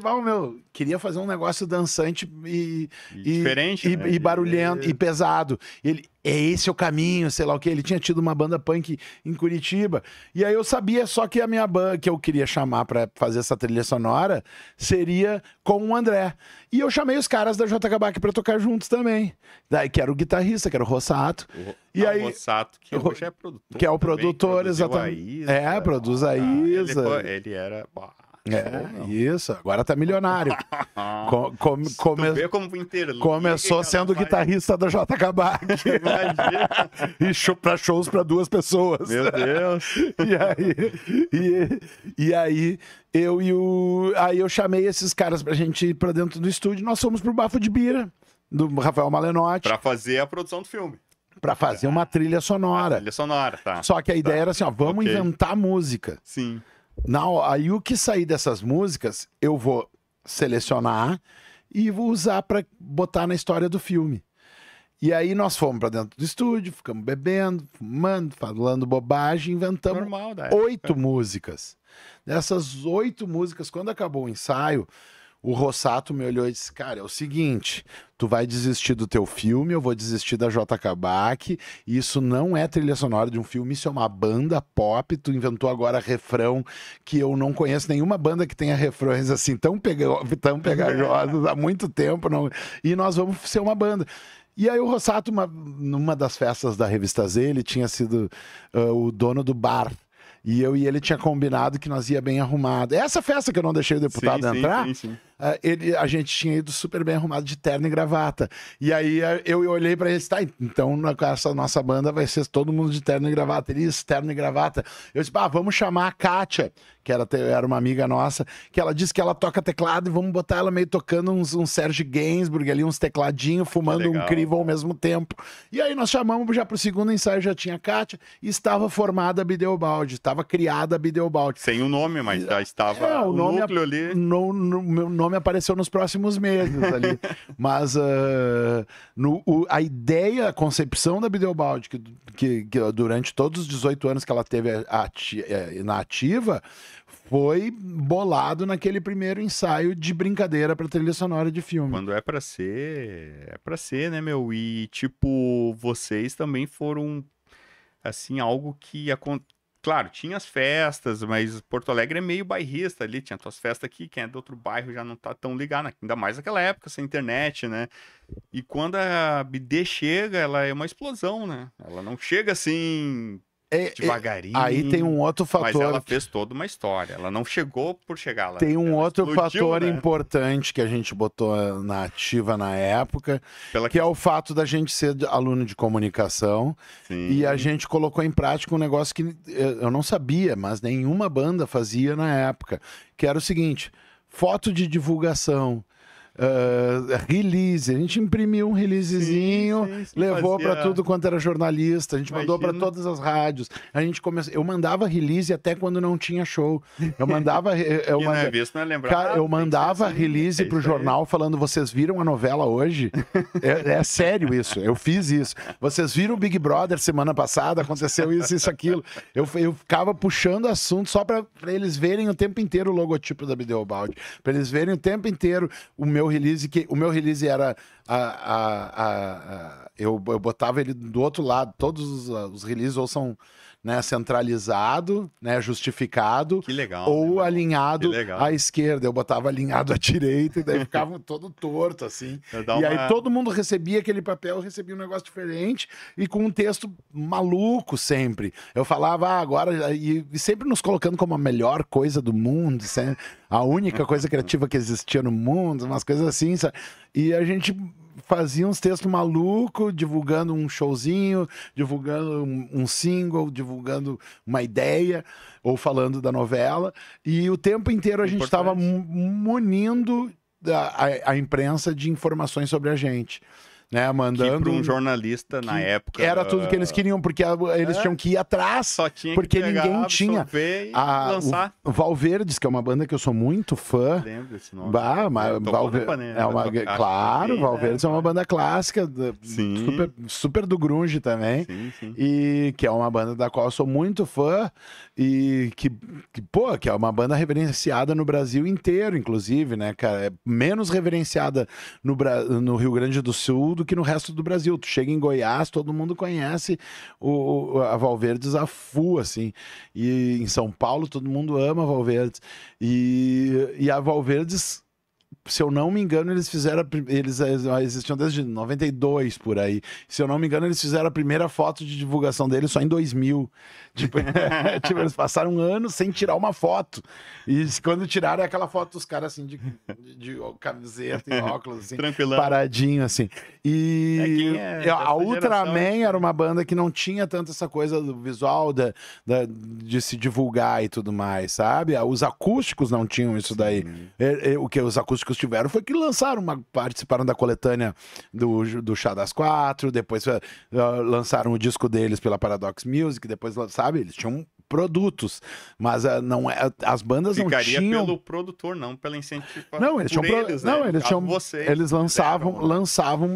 queria fazer um negócio dançante e diferente, né? E barulhento e pesado. Ele, esse é o caminho, sei lá o que. Ele tinha tido uma banda punk em Curitiba. E aí eu sabia só que a minha banda que eu queria chamar pra fazer essa trilha sonora seria com o André. E eu chamei os caras da J. Kabak pra tocar juntos também. Daí, que era o guitarrista, que era o Rossato. O Rossato, que hoje é produtor. Que é o produtor, exatamente. Produz a Isa. Ele era... Isso, agora tá milionário. Vê como inteiro. Começou sendo guitarrista da J. Kabak. E pra shows pra 2 pessoas. Meu Deus. E aí eu chamei esses caras pra gente ir pra dentro do estúdio. Nós fomos pro Bafo de Bira, do Rafael Malenotti. Pra fazer a produção do filme. Pra fazer uma trilha sonora. Trilha sonora, tá. Só que a ideia era assim, vamos inventar música. Sim. Aí o que sair dessas músicas, eu vou selecionar e vou usar para botar na história do filme. E aí nós fomos para dentro do estúdio, ficamos bebendo, fumando, falando bobagem, inventamos 8 músicas. Dessas 8 músicas, quando acabou o ensaio, o Rossato me olhou e disse, cara, é o seguinte, tu vai desistir do teu filme, eu vou desistir da J. Kabak, isso não é trilha sonora de um filme, isso é uma banda pop, tu inventou agora refrão, que eu não conheço nenhuma banda que tenha refrões assim tão pegajosos há muito tempo, e nós vamos ser uma banda. E aí o Rossato, numa das festas da Revista Z, ele tinha sido o dono do bar. E eu e ele tinha combinado que nós ia bem arrumado. Essa festa que eu não deixei o deputado entrar, sim. A gente tinha ido super bem arrumado de terno e gravata. E aí eu olhei pra ele e disse, tá, então essa nossa banda vai ser todo mundo de terno e gravata. Ele disse, terno e gravata. Eu disse, vamos chamar a Kátia, que era uma amiga nossa, que ela disse que ela toca teclado e vamos botar ela meio tocando uns Serge Gainsbourg ali, uns tecladinhos, fumando um crivo ao mesmo tempo. E aí nós chamamos já pro segundo ensaio, já tinha a Kátia, e estava formada a Bideobaldi, estava criada a Bideobaldi. Sem o nome, mas já estava o núcleo ali. Meu nome apareceu nos próximos meses ali. Mas a ideia, a concepção da Bideobaldi, que durante todos os 18 anos que ela teve na ativa, foi bolado naquele primeiro ensaio de brincadeira para trilha sonora de filme. Quando é pra ser, né, meu? E, tipo, vocês também foram, assim, algo que claro, tinha as festas, mas Porto Alegre é meio bairrista ali, tinha tuas festas aqui, quem é do outro bairro já não tá tão ligado, ainda mais naquela época, sem internet, né? E quando a BD chega, ela é uma explosão, né? Ela não chega assim... devagarinho. Aí tem um outro fator. Mas ela fez toda uma história. Ela não chegou por chegar lá. Tem um outro fator importante que a gente botou na ativa na época, que é o fato da gente ser aluno de comunicação. Sim. E a gente colocou em prática um negócio que eu não sabia, mas nenhuma banda fazia na época, que era o seguinte: foto de divulgação. Release. A gente imprimiu um releasezinho, levou para tudo quanto era jornalista, a gente mandou para todas as rádios. A gente eu mandava release até quando não tinha show. Eu mandava eu mandava release pro jornal falando: vocês viram a novela hoje? É sério isso. Eu fiz isso. Vocês viram o Big Brother semana passada? Aconteceu isso, aquilo. Eu ficava puxando assunto só para eles verem o tempo inteiro o logotipo da Bideobaldi, para eles verem o tempo inteiro o meu release, que o meu release era eu botava ele do outro lado. Todos os releases ou são, né, centralizado, né, justificado, que legal, ou né, alinhado à esquerda. Eu botava alinhado à direita e daí ficava todo torto, assim. E aí todo mundo recebia aquele papel, recebia um negócio diferente e com um texto maluco sempre. Eu falava agora, e sempre nos colocando como a melhor coisa do mundo, sempre, a única coisa criativa que existia no mundo, umas coisas assim, sabe? E a gente fazia uns textos malucos, divulgando um showzinho, divulgando um single, divulgando uma ideia, ou falando da novela. E o tempo inteiro a gente estava munindo a imprensa de informações sobre a gente. Né, mandando para um jornalista na época era tudo que eles queriam, porque eles tinham que ir atrás, só tinha porque pegar, ninguém tinha lançar. O Valverdes, que é uma banda que eu sou muito fã. Lembro esse nome. Claro, Valverdes é uma banda clássica, super do grunge também, e que é uma banda da qual eu sou muito fã e que é uma banda reverenciada no Brasil inteiro, inclusive, né, cara, é menos reverenciada no Rio Grande do Sul do que no resto do Brasil. Tu chega em Goiás, todo mundo conhece a Valverdes a full, assim. E em São Paulo, todo mundo ama a Valverdes. E a Valverdes, se eu não me engano, eles existiam desde 92 por aí. Se eu não me engano, eles fizeram a primeira foto de divulgação deles só em 2000. Tipo, eles passaram um ano sem tirar uma foto. E quando tiraram, é aquela foto dos caras assim de camiseta e óculos, assim, paradinho, assim. E a Ultraman era uma banda que não tinha tanto essa coisa do visual de se divulgar e tudo mais, sabe? Os acústicos não tinham isso daí. O que os acústicos tiveram foi que participaram da coletânea do Chá das Quatro, depois lançaram o disco deles pela Paradox Music, depois, sabe, eles tinham produtos, mas não é, as bandas não tinham pelo produtor, não pela incentivação. Não, eles tinham eles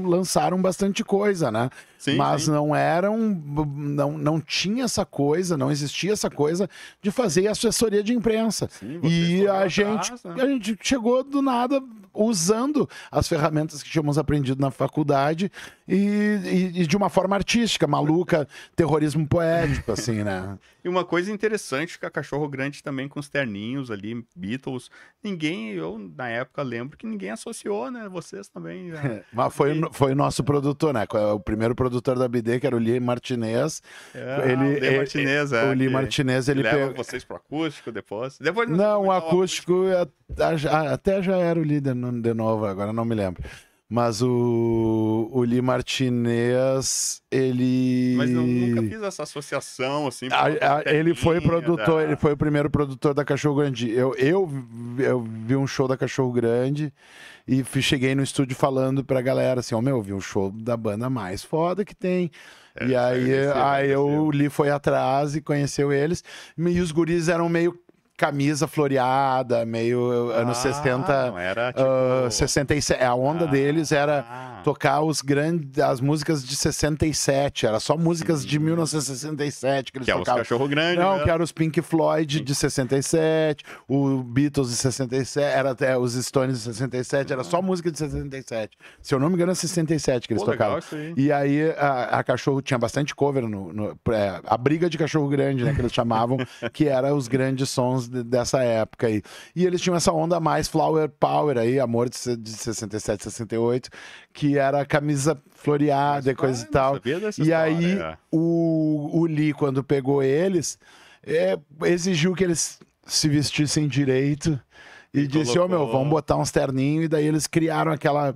lançaram bastante coisa, né? Mas não eram, não tinha essa coisa, não existia essa coisa de fazer assessoria de imprensa. E a gente chegou do nada usando as ferramentas que tínhamos aprendido na faculdade e de uma forma artística, maluca, terrorismo poético, assim, né? E uma coisa interessante que a Cachorro Grande também com os terninhos ali, Beatles, eu na época lembro que ninguém associou, né? Vocês também. Né? Mas foi o nosso produtor, né? O primeiro produtor da BD, que era o Lee Martinez. O Lee Martinez, ele leva vocês pro acústico depois? Não, o acústico até já era o líder de novo, agora não me lembro. Mas o Lee Martinez, ele... Mas nunca fiz essa associação, assim... Ele foi produtor, ele foi o primeiro produtor da Cachorro Grande. Eu vi um show da Cachorro Grande e cheguei no estúdio falando pra galera assim, eu vi um show da banda mais foda que tem. E aí o Lee foi atrás e conheceu eles. E os guris eram meio... camisa floreada, meio anos 60, não era, tipo... 67. A onda deles era tocar as músicas de 67. Era só músicas de 1967 que eles tocavam. Os Cachorro Grande. Não, que era os Pink Floyd de 67, o Beatles de 67, era até os Stones de 67, era só música de 67. Se eu não me engano, é 67 que eles tocavam. E aí a Cachorro tinha bastante cover a briga de Cachorro Grande, né, que eles chamavam, que era os grandes sons dessa época aí. E eles tinham essa onda mais Flower Power aí, Amor de 67, 68, que era camisa floreada e coisa e tal. E aí o Lee, quando pegou eles, exigiu que eles se vestissem direito e disse, vamos botar uns terninhos, e daí eles criaram aquela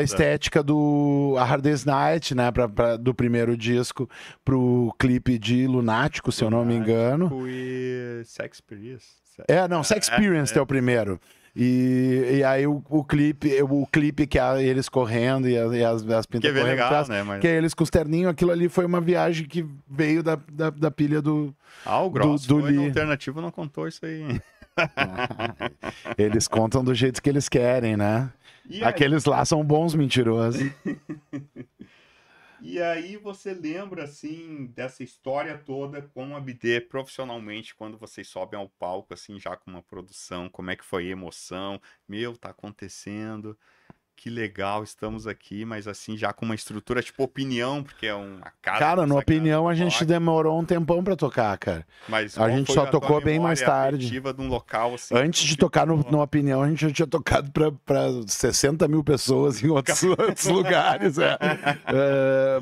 estética do A Hard Day's Night, né, do primeiro disco, pro clipe de Lunático, se eu não me engano. E Sex Experience. Sex Experience é o primeiro. E aí o clipe que é eles correndo e as pintas correndo legal, atrás, né? Mas... que é eles com os terninhos, aquilo ali foi uma viagem que veio da pilha do o Gross do foi no Lee. Alternativo, não contou isso aí. Eles contam do jeito que eles querem, né? Aqueles lá são bons mentirosos. E aí você lembra, assim, dessa história toda com a BD profissionalmente, quando vocês sobem ao palco, assim, já com uma produção, como é que foi a emoção? Meu, tá acontecendo, que legal, estamos aqui, mas assim, já com uma estrutura tipo Opinião, porque é uma casa... Cara, no Opinião a gente demorou um tempão pra tocar, cara. Mas a gente só tocou bem mais tarde. De um local, assim, antes de tocar no Opinião, a gente já tinha tocado pra 60 mil pessoas em outros lugares.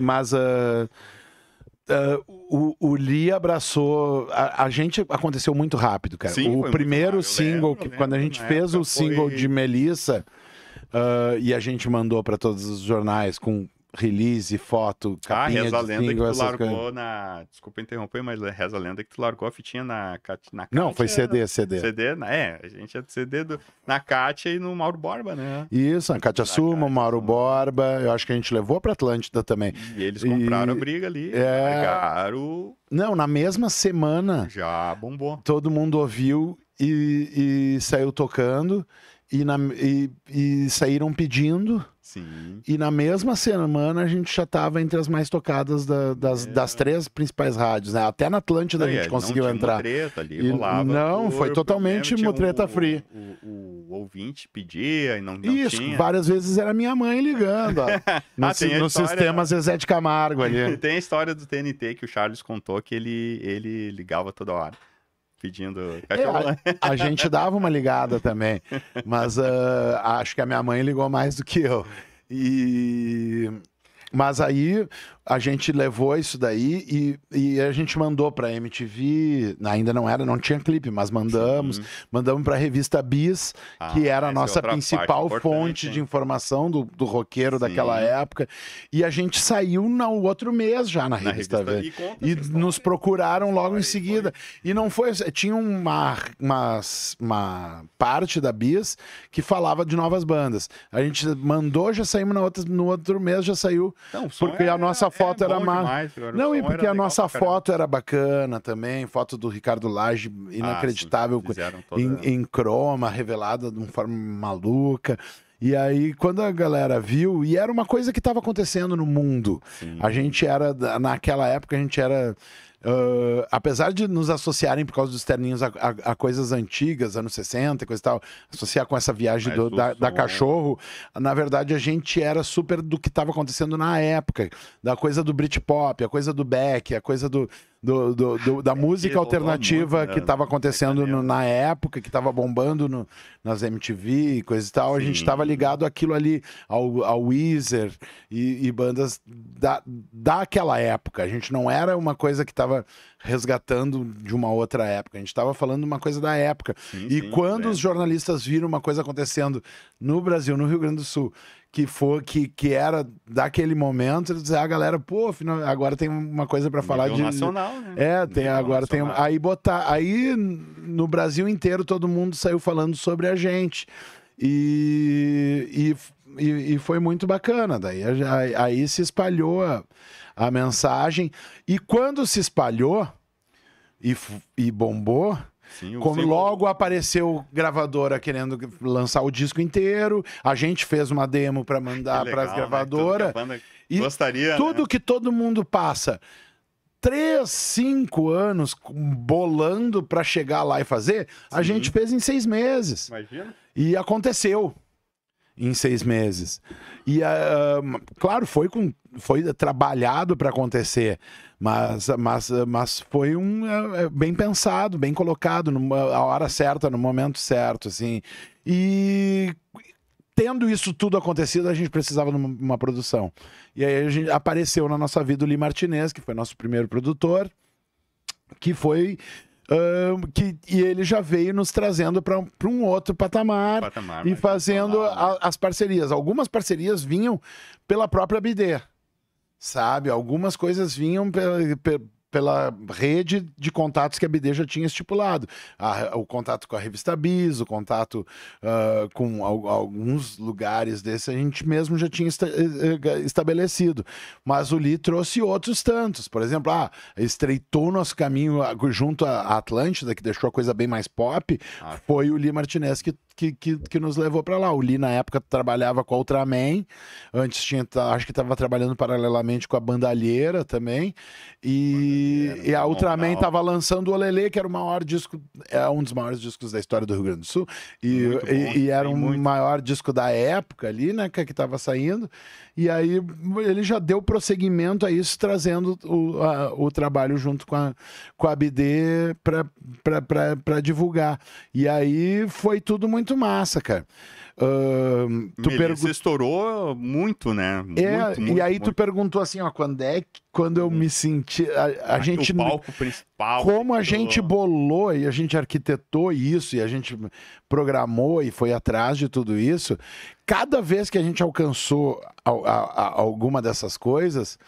Mas o Lee abraçou... A gente aconteceu muito rápido, cara. Sim, o primeiro single, lembro, quando a gente fez o single de Melissa... e a gente mandou para todos os jornais com release, foto, capinha reza a de lenda single, que tu largou coisas. Desculpa interromper, mas reza a lenda que tu largou a fitinha na Não, foi CD. CD, a gente é do CD na Kátia e no Mauro Borba, né? Isso, a Kátia Suma, o Mauro Borba, eu acho que a gente levou para Atlântida também. E eles compraram a briga ali, largaram... Não, na mesma semana... Já bombou. Todo mundo ouviu e saiu tocando... E saíram pedindo. Sim. E na mesma semana a gente já estava entre as mais tocadas das 3 principais rádios, né? Até na Atlântida a gente conseguiu entrar. Mutreta ali, rolava não, foi totalmente mutreta free. O ouvinte pedia e não Isso, tinha. Várias vezes era minha mãe ligando. No sistema Zezé de Camargo ali. Tem a história do TNT que o Charles contou que ele ligava toda hora. Pedindo cachorro. A gente dava uma ligada também, mas acho que a minha mãe ligou mais do que eu. Mas aí a gente levou isso daí e a gente mandou para MTV, ainda não tinha clipe, mas mandamos para a revista Bis, que era a nossa principal fonte de informação do roqueiro daquela época, e a gente saiu no outro mês já na revista Bis. E nos procuraram logo em seguida. E não foi, tinha uma parte da Bis que falava de novas bandas. A gente mandou, já saímos no outro mês, já saiu. Não, porque a nossa foto era não, e porque a nossa foto era bacana também, foto do Ricardo Lage, inacreditável, em croma, revelada de uma forma maluca. E aí, quando a galera viu, e era uma coisa que estava acontecendo no mundo, a gente era, naquela época, a gente era... apesar de nos associarem por causa dos terninhos a coisas antigas, anos 60 e coisa e tal, associar com essa viagem da cachorro, na verdade a gente era super do que estava acontecendo na época, da coisa do Britpop, a coisa do Beck, a coisa da música alternativa que estava acontecendo na época, que estava bombando nas MTV e coisa e tal. A gente estava ligado àquilo ali, ao Weezer e bandas daquela época. A gente não era uma coisa que estava resgatando de uma outra época. A gente estava falando de uma coisa da época. Quando os jornalistas viram uma coisa acontecendo no Brasil, no Rio Grande do Sul, que era daquele momento, eles diziam, a galera, pô, agora tem uma coisa para falar de nacional, né? Aí no Brasil inteiro todo mundo saiu falando sobre a gente. E foi muito bacana. Daí aí se espalhou a mensagem. E quando se espalhou e bombou, como logo apareceu gravadora querendo lançar o disco inteiro, a gente fez uma demo para mandar para as gravadoras. Né? E gostaria, tudo que todo mundo passa 3, 5 anos bolando para chegar lá e fazer, a gente fez em 6 meses. Imagina. E aconteceu em 6 meses. E, claro, foi trabalhado para acontecer, mas foi bem pensado, bem colocado, a hora certa, no momento certo, assim. E tendo isso tudo acontecido, a gente precisava de uma produção. E aí apareceu na nossa vida o Lee Martinez, que foi nosso primeiro produtor, que foi... e ele já veio nos trazendo para um outro patamar e fazendo as parcerias. Algumas parcerias vinham pela própria BD, sabe? Algumas coisas vinham pela rede de contatos que a BD já tinha estipulado. O contato com a revista Bis, o contato com alguns lugares desse, a gente mesmo já tinha estabelecido. Mas o Lee trouxe outros tantos. Por exemplo, estreitou o nosso caminho junto à Atlântida, que deixou a coisa bem mais pop, foi o Lee Martinez que nos levou para lá. O Lee, na época, trabalhava com a Ultraman, antes acho que estava trabalhando paralelamente com a Bandalheira também, e a Ultraman estava lançando o Olelê, que era o maior disco, um dos maiores discos da história do Rio Grande do Sul, e era maior disco da época ali, né, que estava saindo, e aí ele já deu prosseguimento a isso, trazendo o trabalho junto com a BD para divulgar. E aí foi tudo muito massa, cara. Você estourou muito, né? E aí tu perguntou assim, quando eu me senti... A gente, o palco principal. Como a gente bolou e a gente arquitetou isso, e a gente programou e foi atrás de tudo isso, cada vez que a gente alcançou alguma dessas coisas,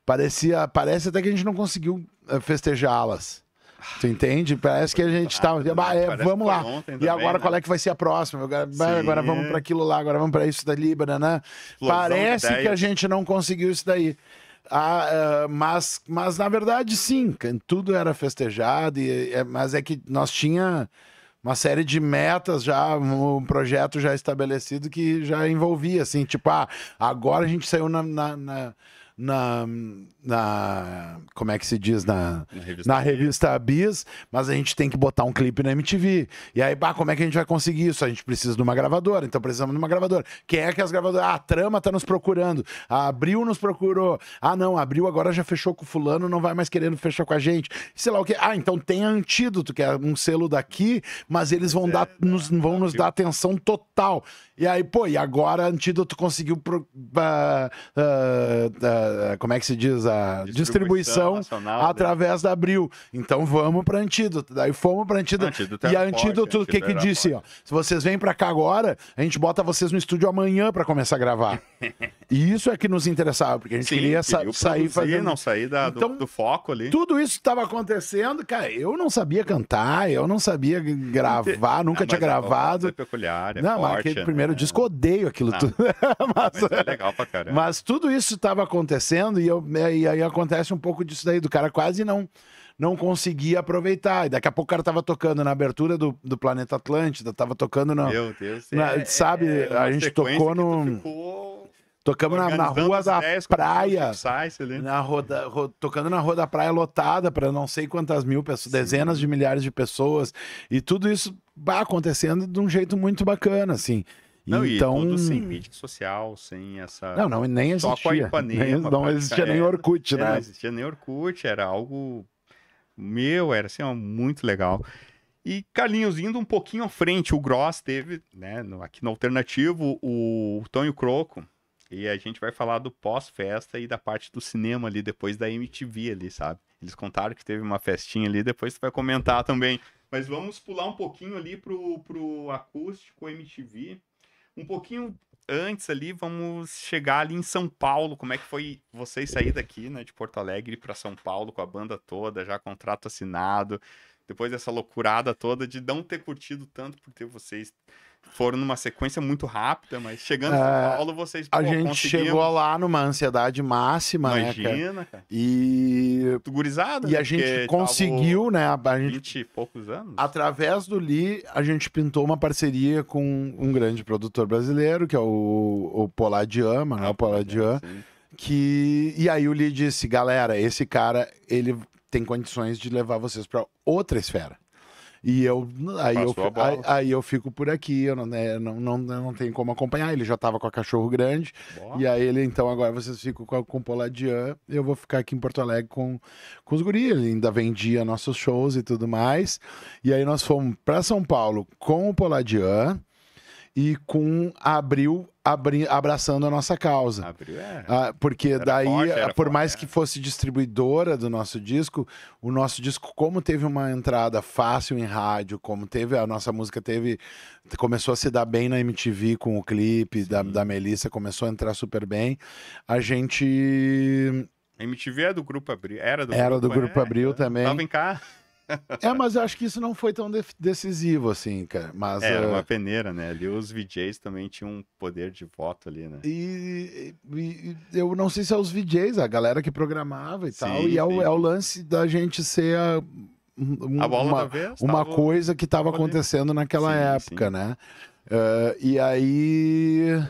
parece até que a gente não conseguiu festejá-las. Tu entende? Parece que a gente tá... vamos lá. E agora, qual é que vai ser a próxima? Agora vamos para aquilo lá, agora vamos para isso dali, né? Parece que a gente não conseguiu isso daí. Mas na verdade, sim, tudo era festejado, mas é que nós tinha uma série de metas já, um projeto já estabelecido que já envolvia, assim, tipo, agora a gente saiu como é que se diz, na revista Bis, mas a gente tem que botar um clipe na MTV. E aí, como é que a gente vai conseguir isso? A gente precisa de uma gravadora, então precisamos de uma gravadora. Quem é que as gravadoras? A Trama tá nos procurando, a Abril nos procurou. Não, a Abril agora já fechou com o fulano, não vai mais querendo fechar com a gente. Sei lá o que. Então tem a Antídoto, que é um selo daqui, mas eles vão nos dar atenção total. E aí, e agora a Antídoto conseguiu como é que se diz? A distribuição através da Abril. Então vamos para Antídoto. Daí fomos para Antídoto. E a Antídoto, o que disse? Se vocês vêm para cá agora, a gente bota vocês no estúdio amanhã para começar a gravar. E isso é que nos interessava, porque a gente queria sair fazendo... Não sair do foco ali. Tudo isso estava acontecendo, cara. Eu não sabia cantar, eu não sabia gravar, nunca tinha gravado. É peculiar, não, forte, mas aquele primeiro disco, eu odeio aquilo tudo. Mas é legal pra caramba. Mas tudo isso estava acontecendo e aí acontece um pouco disso daí, do cara quase não conseguia aproveitar. E daqui a pouco o cara tava tocando na abertura do Planeta Atlântida, tava tocando Meu Deus, sabe, a gente tocou tocamos na Rua da Praia, tocando na Rua da Praia lotada para não sei quantas mil pessoas, dezenas de milhares de pessoas, e tudo isso acontecendo de um jeito muito bacana, assim. Não, então, e tudo sem mídia social, sem essa... Não, nem existia. Só com a Ipanema. Não existia nem Orkut, né? Não existia nem Orkut, era algo... era assim, muito legal. E, Carlinhos, indo um pouquinho à frente, o Gross teve, né, aqui no Alternativo, o Tonho Croco, e a gente vai falar do pós-festa e da parte do cinema ali, depois da MTV ali, sabe? Eles contaram que teve uma festinha ali, depois tu vai comentar também. Mas vamos pular um pouquinho ali pro acústico MTV. Um pouquinho antes ali, vamos chegar ali em São Paulo. Como é que foi vocês sair daqui, né, de Porto Alegre para São Paulo com a banda toda, já contrato assinado, depois dessa loucurada toda de não ter curtido tanto, porque vocês foram numa sequência muito rápida, mas chegando em São Paulo, vocês a gente chegou lá numa ansiedade máxima, imagina, né, cara? E gurizada, e a gente conseguiu, né, a gente 20 e poucos anos. Através do Lee, a gente pintou uma parceria com um grande produtor brasileiro, que é o Poladian, Manuel Poladian, e aí o Lee disse: galera, esse cara, ele tem condições de levar vocês para outra esfera. E aí eu fico por aqui, eu não tenho como acompanhar. Ele já estava com a Cachorro Grande. Boa. E aí ele, então, agora vocês ficam com o Poladian. Eu vou ficar aqui em Porto Alegre com os guris. Ele ainda vendia nossos shows e tudo mais. E aí nós fomos para São Paulo com o Poladian e com a Abril abraçando a nossa causa. Abril porque daí, por mais que fosse distribuidora do nosso disco, o nosso disco, como teve uma entrada fácil em rádio, como teve, a nossa música começou a se dar bem na MTV com o clipe da Melissa, começou a entrar super bem, a gente A MTV é do Grupo Abril. Era do Era do Grupo, Grupo Abril também. Tava em cá. Era do Grupo Abril também. Tava em cá. Mas eu acho que isso não foi tão decisivo assim, cara. Mas, Era uma peneira, né? Ali os VJs também tinham um poder de voto ali, né? E eu não sei se é os VJs, a galera que programava e Sim, tal. E é o lance da gente ser A bola da vez. uma coisa que estava acontecendo naquela época, né? E aí,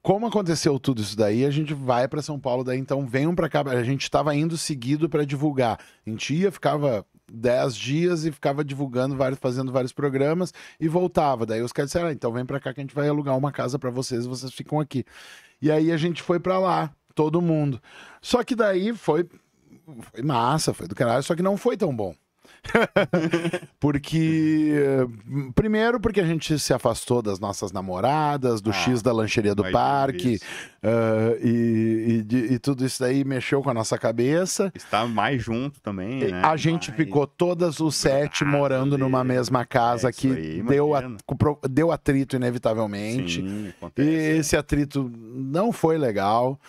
como aconteceu tudo isso daí, a gente vai para São Paulo, daí então venham para cá. A gente estava indo seguido para divulgar. A gente ia, ficava 10 dias e ficava divulgando, fazendo vários programas e voltava. Daí os caras disseram, então vem para cá que a gente vai alugar uma casa para vocês ficam aqui. E aí a gente foi para lá, todo mundo. Só que daí foi massa, foi do caralho, só que não foi tão bom. Primeiro porque a gente se afastou das nossas namoradas, do X da lancheria do parque, e tudo isso daí mexeu com a nossa cabeça. Está mais junto também, né? A gente ficou todas os 7 morando numa mesma casa que deu atrito inevitavelmente. Sim, e esse atrito não foi legal.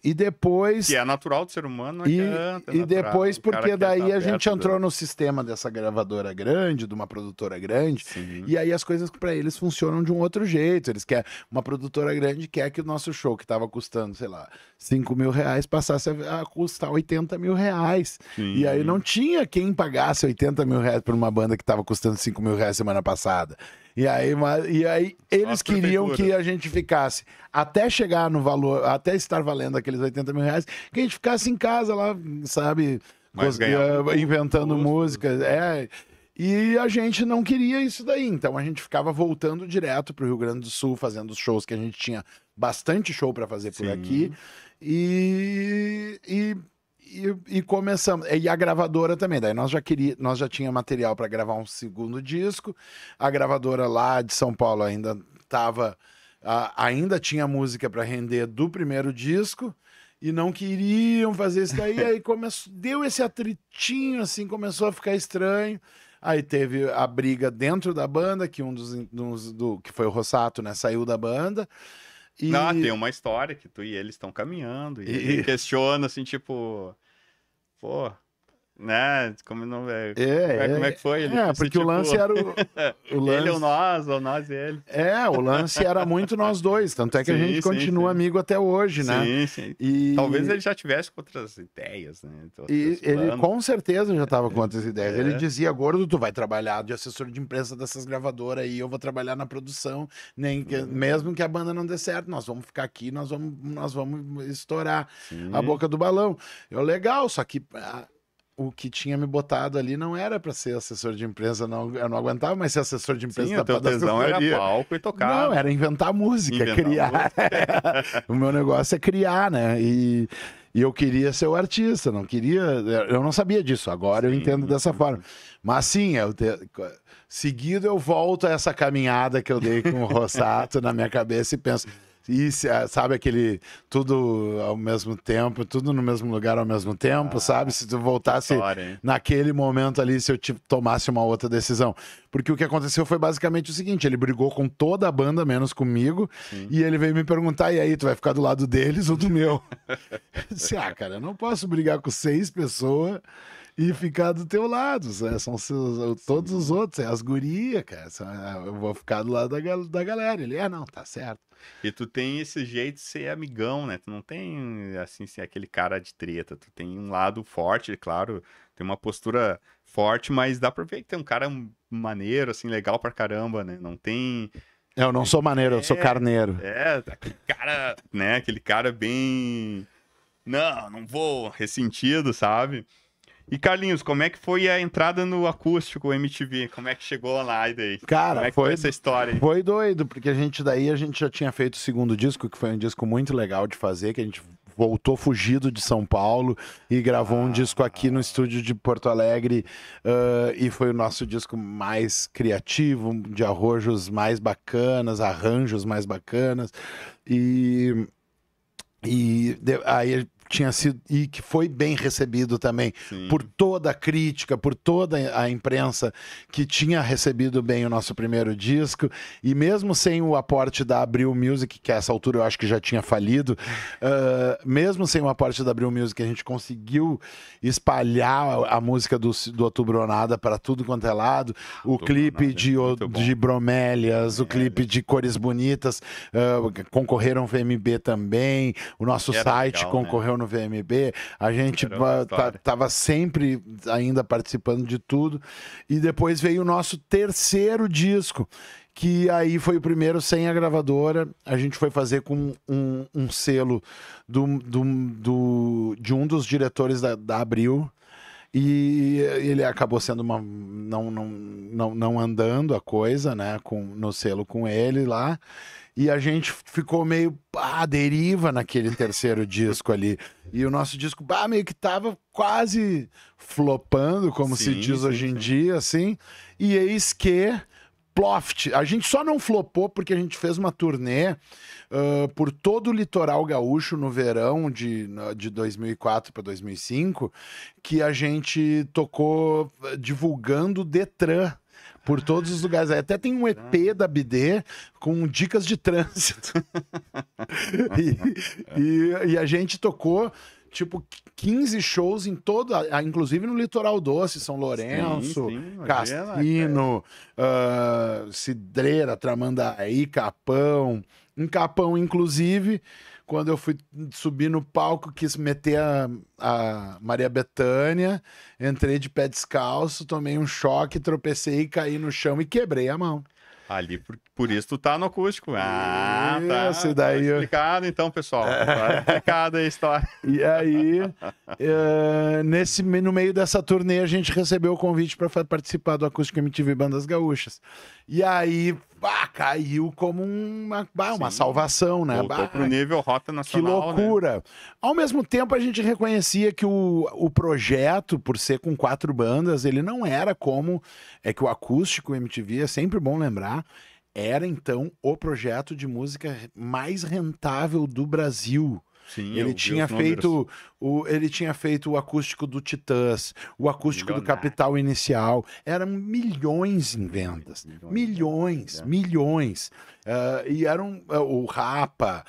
E depois... Que é natural do ser humano, não E adianta, depois, porque daí a gente entrou no no sistema dessa gravadora grande, de uma produtora grande, e aí as coisas para eles funcionam de um outro jeito. Eles querem, uma produtora grande quer que o nosso show, que estava custando, sei lá, 5 mil reais, passasse a custar 80 mil reais. E aí não tinha quem pagasse 80 mil reais por uma banda que estava custando 5 mil reais semana passada. E aí eles queriam que a gente ficasse até chegar no valor, até estar valendo aqueles 80 mil reais, que a gente ficasse em casa lá, sabe, inventando músicas. E a gente não queria isso daí, então a gente ficava voltando direto para o Rio Grande do Sul, fazendo os shows que a gente tinha bastante show para fazer por aqui. E começamos. E a gravadora também. Daí nós já tinha material para gravar um segundo disco. A gravadora lá de São Paulo ainda tinha música para render do primeiro disco e não queriam fazer isso daí. Aí deu esse atritinho, assim, começou a ficar estranho. Aí teve a briga dentro da banda, que que foi o Rossato, né, saiu da banda. Tem uma história que tu e eles estão caminhando e ele questiona assim, tipo, pô, né? Como não é? Como é que foi? Ele disse, porque tipo, o lance era ele ou nós e ele. O lance era muito nós dois, tanto é que a gente continua amigo até hoje, né? Sim. Talvez ele já tivesse com outras ideias, né? Ele com certeza já estava com outras ideias. Ele dizia, Gordo, tu vai trabalhar de assessor de imprensa dessas gravadoras aí, eu vou trabalhar na produção, mesmo que a banda não dê certo, nós vamos ficar aqui, nós vamos estourar a boca do balão. Legal, só que... o que tinha me botado ali não era para ser assessor de imprensa, eu não aguentava mais ser assessor de imprensa. Sim, o teu tesão era palco e tocar. Não, era inventar música, criar. O meu negócio é criar, né? E eu queria ser o artista, eu não sabia disso, agora eu entendo dessa forma. Mas sim, seguido eu volto a essa caminhada que eu dei com o Rossato na minha cabeça e penso... E sabe aquele tudo ao mesmo tempo, tudo no mesmo lugar ao mesmo tempo, sabe? Se tu voltasse naquele momento ali, se eu tomasse uma outra decisão. Porque o que aconteceu foi basicamente o seguinte, ele brigou com toda a banda, menos comigo, e ele veio me perguntar, e aí, tu vai ficar do lado deles ou do meu? Eu disse, cara, eu não posso brigar com 6 pessoas e ficar do teu lado, né? São todos os outros, as gurias, cara. Eu vou ficar do lado da galera. Ele, não, tá certo. E tu tem esse jeito de ser amigão, né? Tu não tem, assim, ser aquele cara de treta. Tu tem um lado forte, claro, tem uma postura forte, mas dá pra ver que tem um cara maneiro, assim, legal pra caramba, né? Não tem... Eu não sou maneiro, eu sou carneiro. Aquele cara, né? Aquele cara bem... Não vou, ressentido, sabe? E Carlinhos, como é que foi a entrada no acústico MTV? Como é que chegou lá e daí? Cara, como é que foi essa história aí? Foi doido, porque a gente já tinha feito o segundo disco, que foi um disco muito legal de fazer, que a gente voltou fugido de São Paulo e gravou um disco aqui no estúdio de Porto Alegre, e foi o nosso disco mais criativo, de arranjos mais bacanas, aí tinha sido e que foi bem recebido também Sim. por toda a crítica, por toda a imprensa que tinha recebido bem o nosso primeiro disco, e mesmo sem o aporte da Abril Music, que a essa altura eu acho que já tinha falido, mesmo sem o aporte da Abril Music, a gente conseguiu espalhar a música do Outubronada para tudo quanto é lado, o clipe de Bromélias, o clipe de Cores Bonitas, concorreram ao VMB também, o nosso site legal, concorreu no VMB, a gente estava sempre ainda participando de tudo, e depois veio o nosso terceiro disco, que aí foi o primeiro sem a gravadora, a gente foi fazer com um selo de um dos diretores da Abril, e ele acabou sendo não andando a coisa, né, no selo com ele lá, e a gente ficou meio à deriva naquele terceiro disco ali. E o nosso disco meio que tava quase flopando, como se diz hoje em dia, assim. E eis que Ploft. A gente só não flopou porque a gente fez uma turnê por todo o litoral gaúcho no verão de 2004 para 2005, que a gente tocou divulgando Detran por todos os lugares. Até tem um EP da BD com dicas de trânsito. e a gente tocou tipo 15 shows em todo, inclusive no Litoral Doce, São Lourenço, Cassino, Cidreira, Tramandaí, Capão. Em Capão, inclusive, quando eu fui subir no palco, quis meter a Maria Bethânia, entrei de pé descalço, tomei um choque, tropecei, caí no chão e quebrei a mão. Ali, por isso tu tá no acústico. Ah, tá. Isso, daí... Tá explicado então, pessoal. Tá explicada a história. E aí, no meio dessa turnê, a gente recebeu o convite para participar do Acústico MTV Bandas Gaúchas. E aí, caiu como uma salvação, né? Voltou pro nível Rota Nacional. Que loucura! Né? Ao mesmo tempo, a gente reconhecia que o projeto, por ser com 4 bandas, ele não era como... É que o Acústico MTV, é sempre bom lembrar, era então o projeto de música mais rentável do Brasil. Sim, ele tinha feito o acústico do Titãs, o acústico do Capital Inicial. Eram milhões em vendas. Milhões. E eram o Rapa,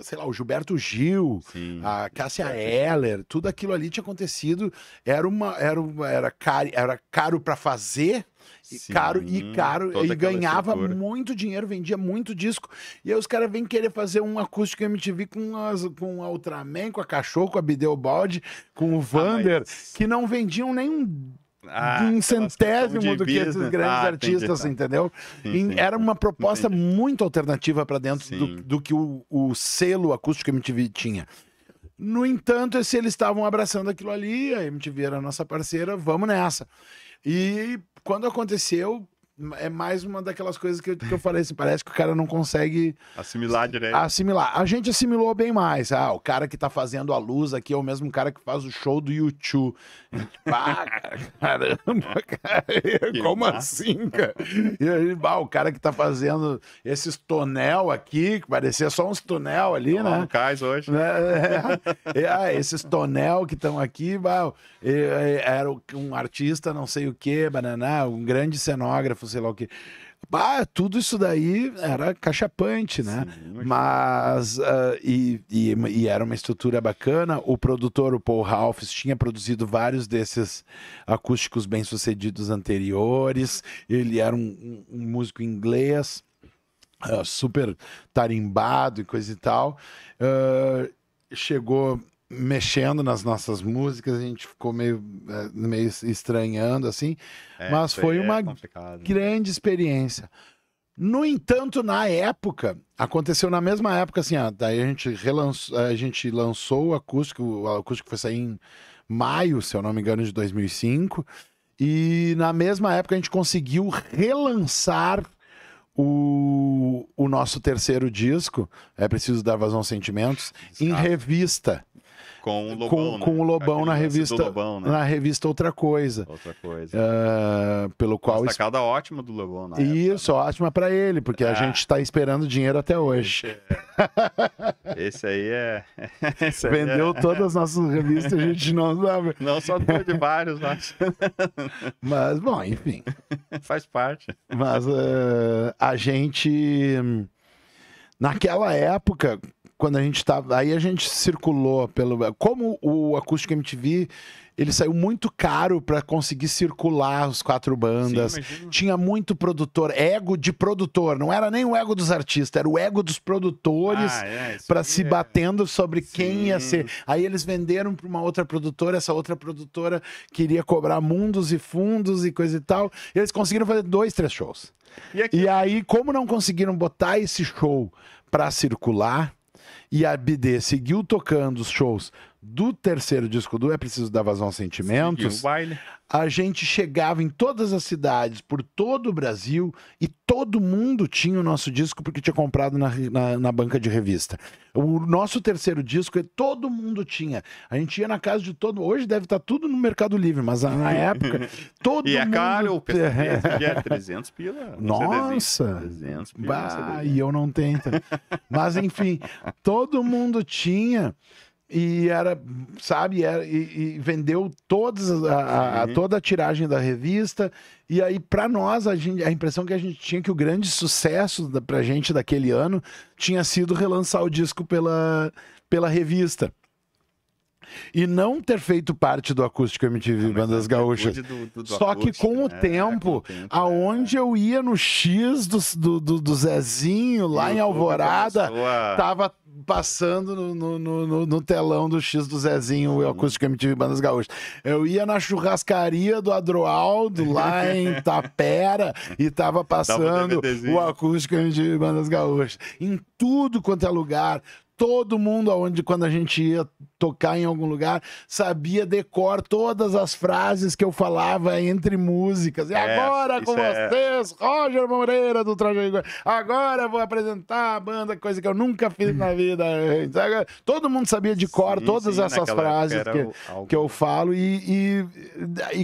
sei lá, o Gilberto Gil, a Cássia Eller, tudo aquilo ali tinha acontecido. Era caro para fazer. Caro, e ganhava muito dinheiro, vendia muito disco. E aí os caras vêm querer fazer um acústico MTV com a Ultraman, com a Cachorro, com a Bideobaldi, com o Vander, que não vendiam nem um centésimo do que esses grandes artistas, entendeu? Sim. Era uma proposta muito alternativa para dentro do que o selo Acústico MTV tinha. No entanto, eles estavam abraçando aquilo ali, a MTV era a nossa parceira, vamos nessa. E quando aconteceu, é mais uma daquelas coisas que eu falei assim, parece que o cara não consegue assimilar direito. A gente assimilou bem mais. O cara que tá fazendo a luz aqui é o mesmo cara que faz o show do U2. Caramba, cara, como assim, cara? E aí, o cara que tá fazendo esses tonel aqui, que parecia só uns tonel ali, né? No cais hoje. Esses tonel que estão aqui, era um artista, não sei o que, um grande cenógrafo, sei lá o que. Tudo isso daí era cachapante, né? Sim, mas e era uma estrutura bacana. O produtor, o Paul Ralphs, tinha produzido vários desses acústicos bem-sucedidos anteriores. Ele era um músico inglês, super tarimbado e coisa e tal. Chegou mexendo nas nossas músicas, a gente ficou meio estranhando, assim, mas foi uma grande experiência. No entanto, na época, aconteceu na mesma época, assim, daí a gente lançou o acústico foi sair em maio, se eu não me engano, de 2005, e na mesma época a gente conseguiu relançar o nosso terceiro disco, É Preciso Dar Vazão aos Sentimentos, em revista. Com o Lobão, com o Lobão Aquele na lance do revista, Lobão, né? na revista Outra Coisa. Outra coisa. Pelo qual... Uma sacada ótima do Lobão na Isso, época, né? ótima para ele, porque a gente está esperando dinheiro até hoje. Esse aí é... Esse aí Vendeu todas as nossas revistas, a gente não sabe. Não só de vários, acho. Mas, bom, enfim. Faz parte. Mas a gente... Naquela época, quando a gente estava... Aí a gente circulou pelo... Como o Acústico MTV, ele saiu muito caro para conseguir circular os 4 bandas. Sim, tinha muito produtor, ego de produtor. Não era nem o ego dos artistas, era o ego dos produtores para se batendo sobre quem ia ser. Aí eles venderam para uma outra produtora, essa outra produtora queria cobrar mundos e fundos e coisa e tal. E eles conseguiram fazer 2, 3 shows. E aí, como não conseguiram botar esse show para circular, e a BD seguiu tocando os shows do terceiro disco do É Preciso Dar Vazão aos Sentimentos, a gente chegava em todas as cidades, por todo o Brasil, e todo mundo tinha o nosso disco porque tinha comprado na banca de revista. O nosso terceiro disco, todo mundo tinha. A gente ia na casa de todo... Hoje deve estar tudo no Mercado Livre, mas na época, todo mundo... E é caro, o PCD é 300 pila. Nossa! 300 pila. E eu não tenho. Mas, enfim, todo mundo tinha... E era, sabe, e vendeu toda a tiragem da revista. E aí, para nós, a impressão que a gente tinha que o grande sucesso pra gente daquele ano tinha sido relançar o disco pela revista. E não ter feito parte do Acústico MTV Bandas Gaúchas. Só que com o tempo, aonde eu ia no X do Zezinho, lá em Alvorada, tava passando no telão do X do Zezinho, o Acústico MTV Bandas Gaúchas. Eu ia na churrascaria do Adroaldo, lá em Tapera, e tava passando o Acústico MTV Bandas Gaúchas. Em tudo quanto é lugar. Todo mundo, quando a gente ia tocar em algum lugar, sabia decor todas as frases que eu falava entre músicas. E agora com vocês, Roger Moreira do Traje Rigor. Agora eu vou apresentar a banda, coisa que eu nunca fiz na vida antes. Todo mundo sabia de cor todas essas frases que eu falo e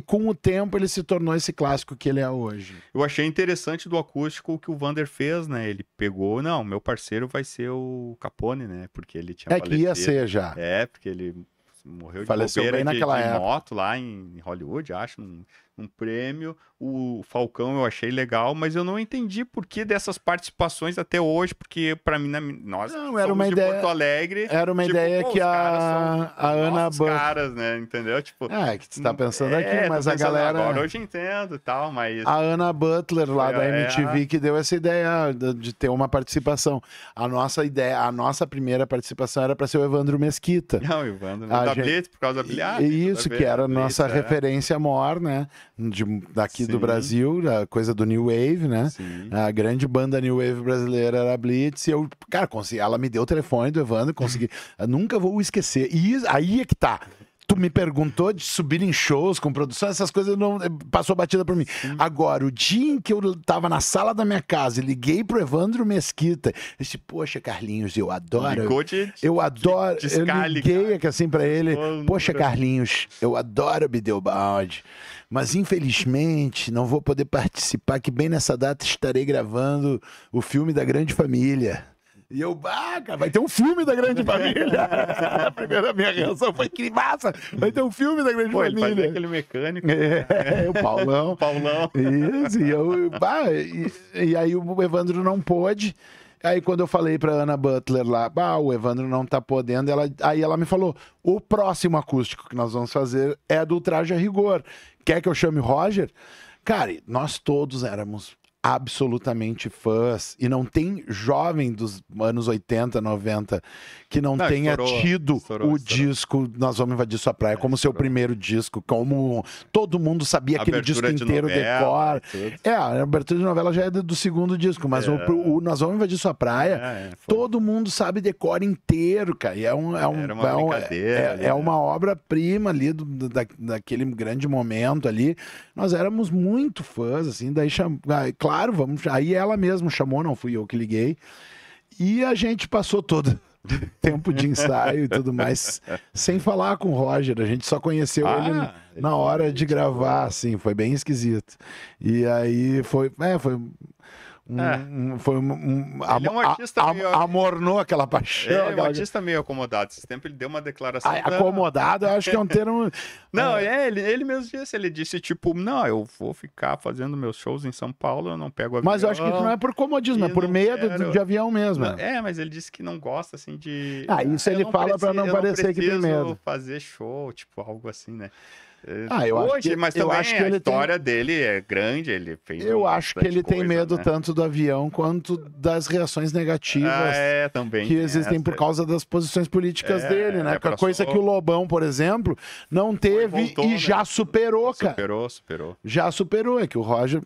com o tempo ele se tornou esse clássico que ele é hoje. Eu achei interessante do acústico o que o Vander fez, né? Ele pegou, não, meu parceiro vai ser o Capone, né? Porque ele tinha falecido. Que ia ser já. Porque ele morreu de faleceu bobeira bem naquela época. moto lá em Hollywood, acho, num prêmio. O Falcão eu achei legal, mas eu não entendi por que dessas participações até hoje, porque pra mim, nós não, era uma ideia, Porto Alegre... Era uma ideia que a Ana caras, né, entendeu? Tipo, que você tá pensando aqui, mas a galera... Agora hoje entendo e tal, mas... A Ana Butler, lá da MTV, que deu essa ideia de ter uma participação. A nossa primeira participação era pra ser o Evandro Mesquita. Não, o Evandro, da Blitz, por causa da Blitz. Isso, que era a nossa referência maior, né, daqui do Brasil, a coisa do New Wave, né? Sim. A grande banda New Wave brasileira era a Blitz. E eu, cara, ela me deu o telefone do Evandro, consegui. Eu nunca vou esquecer. E aí é que tá. Tu me perguntou de subir em shows com produção, essas coisas não passou batida por mim. Agora, o dia em que eu tava na sala da minha casa e liguei pro Evandro Mesquita, eu disse, poxa, Carlinhos, eu adoro. Eu adoro. Eu liguei assim pra ele, poxa, Carlinhos, eu adoro Bideobaldi. Mas, infelizmente, não vou poder participar, que bem nessa data estarei gravando o filme da Grande Família. E eu, cara, vai ter um filme da Grande Família. A primeira minha reação foi, que massa, vai ter um filme da Grande Família. Ele fazia aquele mecânico. O Paulão. Isso, e aí o Evandro não pôde. Aí quando eu falei pra Ana Butler lá, o Evandro não tá podendo, aí ela me falou, o próximo acústico que nós vamos fazer é do Traje a Rigor. Quer que eu chame o Roger? Cara, nós todos éramos absolutamente fãs, e não tem jovem dos anos 80, 90 que não tenha tido o disco Nós Vamos Invadir Sua Praia como seu primeiro disco, como todo mundo sabia aquele disco inteiro, decor. A abertura de novela já é do segundo disco, mas o Nós Vamos Invadir Sua Praia, todo mundo sabe decor inteiro, cara, e é uma obra-prima ali daquele grande momento ali. Nós éramos muito fãs, assim, daí claro, aí ela mesma chamou, não fui eu que liguei, e a gente passou tempo de ensaio e tudo mais, sem falar com o Roger. A gente só conheceu ele na hora de gravar, assim, foi bem esquisito. E aí foi ele é um artista meio... amornou aquela paixão. Ele é um artista meio acomodado. Esse tempo ele deu uma declaração. Acomodado, eu acho que é um termo. Não, ele mesmo disse. Ele disse, tipo, não, eu vou ficar fazendo meus shows em São Paulo, eu não pego avião. Mas eu acho que isso não é por comodismo, é por medo de avião mesmo. Não, mas ele disse que não gosta, assim, de... Isso ele fala pra não parecer que tem medo. Fazer show, tipo, algo assim, né? Mas também acho que a história dele é grande, ele fez. Eu acho que ele tem medo tanto do avião quanto das reações negativas também que existem por causa das posições políticas dele, né? A coisa que o Lobão, por exemplo, não teve e já superou, cara. Superou. Já superou, é que o Roger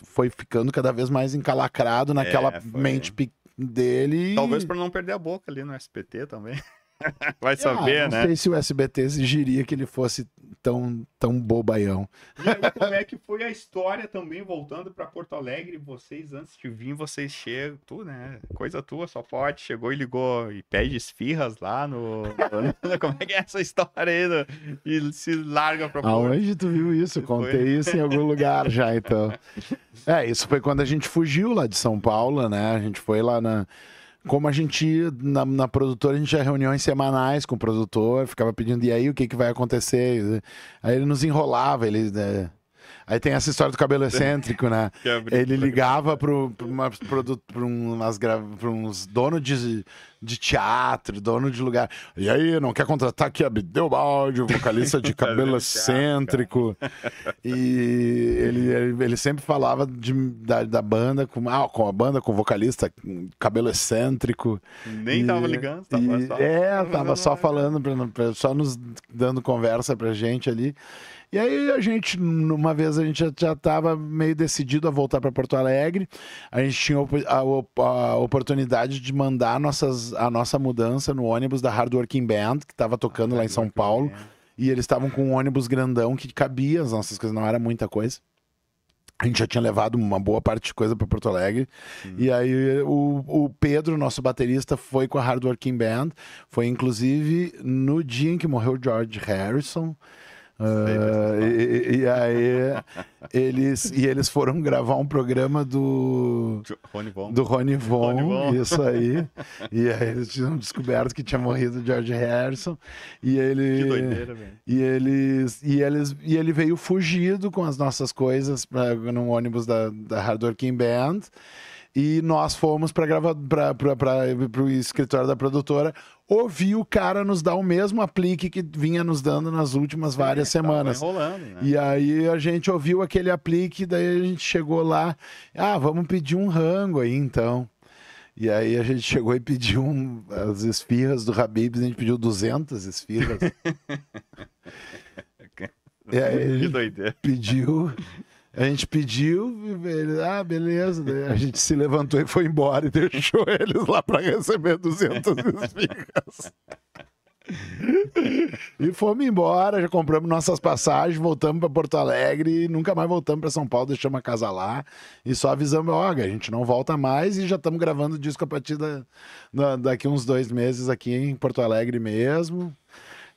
foi ficando cada vez mais encalacrado naquela mente dele. Talvez para não perder a boca ali no SBT também. Vai saber, né? Não sei se o SBT exigiria que ele fosse tão bobaião. E aí, como é que foi a história também, voltando para Porto Alegre? Vocês, antes de vir, vocês chegam, tu, né? Coisa tua, só pode. Chegou e ligou e pede esfirras lá no... Como é que é essa história aí? E se larga pra Porto. Aonde tu viu isso? Contei isso em algum lugar já, então. Isso foi quando a gente fugiu lá de São Paulo, né? A gente foi lá Como a gente, na produtora, a gente tinha reuniões semanais com o produtor, ficava pedindo, e aí, o que vai acontecer? Aí ele nos enrolava, Aí tem essa história do cabelo excêntrico, né? Ele ligava para uns donos de teatro, dono de lugar. E aí, não quer contratar aqui a Bideobaldi, vocalista de cabelo excêntrico. E ele sempre falava da banda, com a banda com vocalista, cabelo excêntrico. Nem tava ligando, tava só falando, só nos dando conversa pra gente ali. E aí uma vez a gente já estava meio decidido a voltar para Porto Alegre. A gente tinha a oportunidade de mandar a nossa mudança no ônibus da Hard Working Band, que estava tocando lá em São Paulo. E eles estavam com um ônibus grandão que cabia as nossas coisas, não era muita coisa. A gente já tinha levado uma boa parte de coisa para Porto Alegre. E aí o Pedro, nosso baterista, foi com a Hard Working Band. Foi inclusive no dia em que morreu o George Harrison. E aí eles foram gravar um programa do Rony Von, isso aí. E aí eles tinham descoberto que tinha morrido o George Harrison. E ele, que doideira, velho. E ele veio fugido com as nossas coisas num ônibus da Hard Working Band. E nós fomos para o escritório da produtora ouvir o cara nos dar o mesmo aplique que vinha nos dando nas últimas várias semanas. Enrolando, né? E aí a gente ouviu aquele aplique, daí a gente chegou lá, vamos pedir um rango aí então. E aí a gente chegou e pediu as esfirras do Habib's, a gente pediu 200 esfirras. E aí que doideira. A gente pediu, ele, beleza. Daí a gente se levantou e foi embora e deixou eles lá para receber 200 esfirras. E fomos embora, já compramos nossas passagens, voltamos para Porto Alegre e nunca mais voltamos para São Paulo, deixamos a casa lá e só avisamos, a gente não volta mais e já estamos gravando o disco a partir daqui uns 2 meses aqui em Porto Alegre mesmo.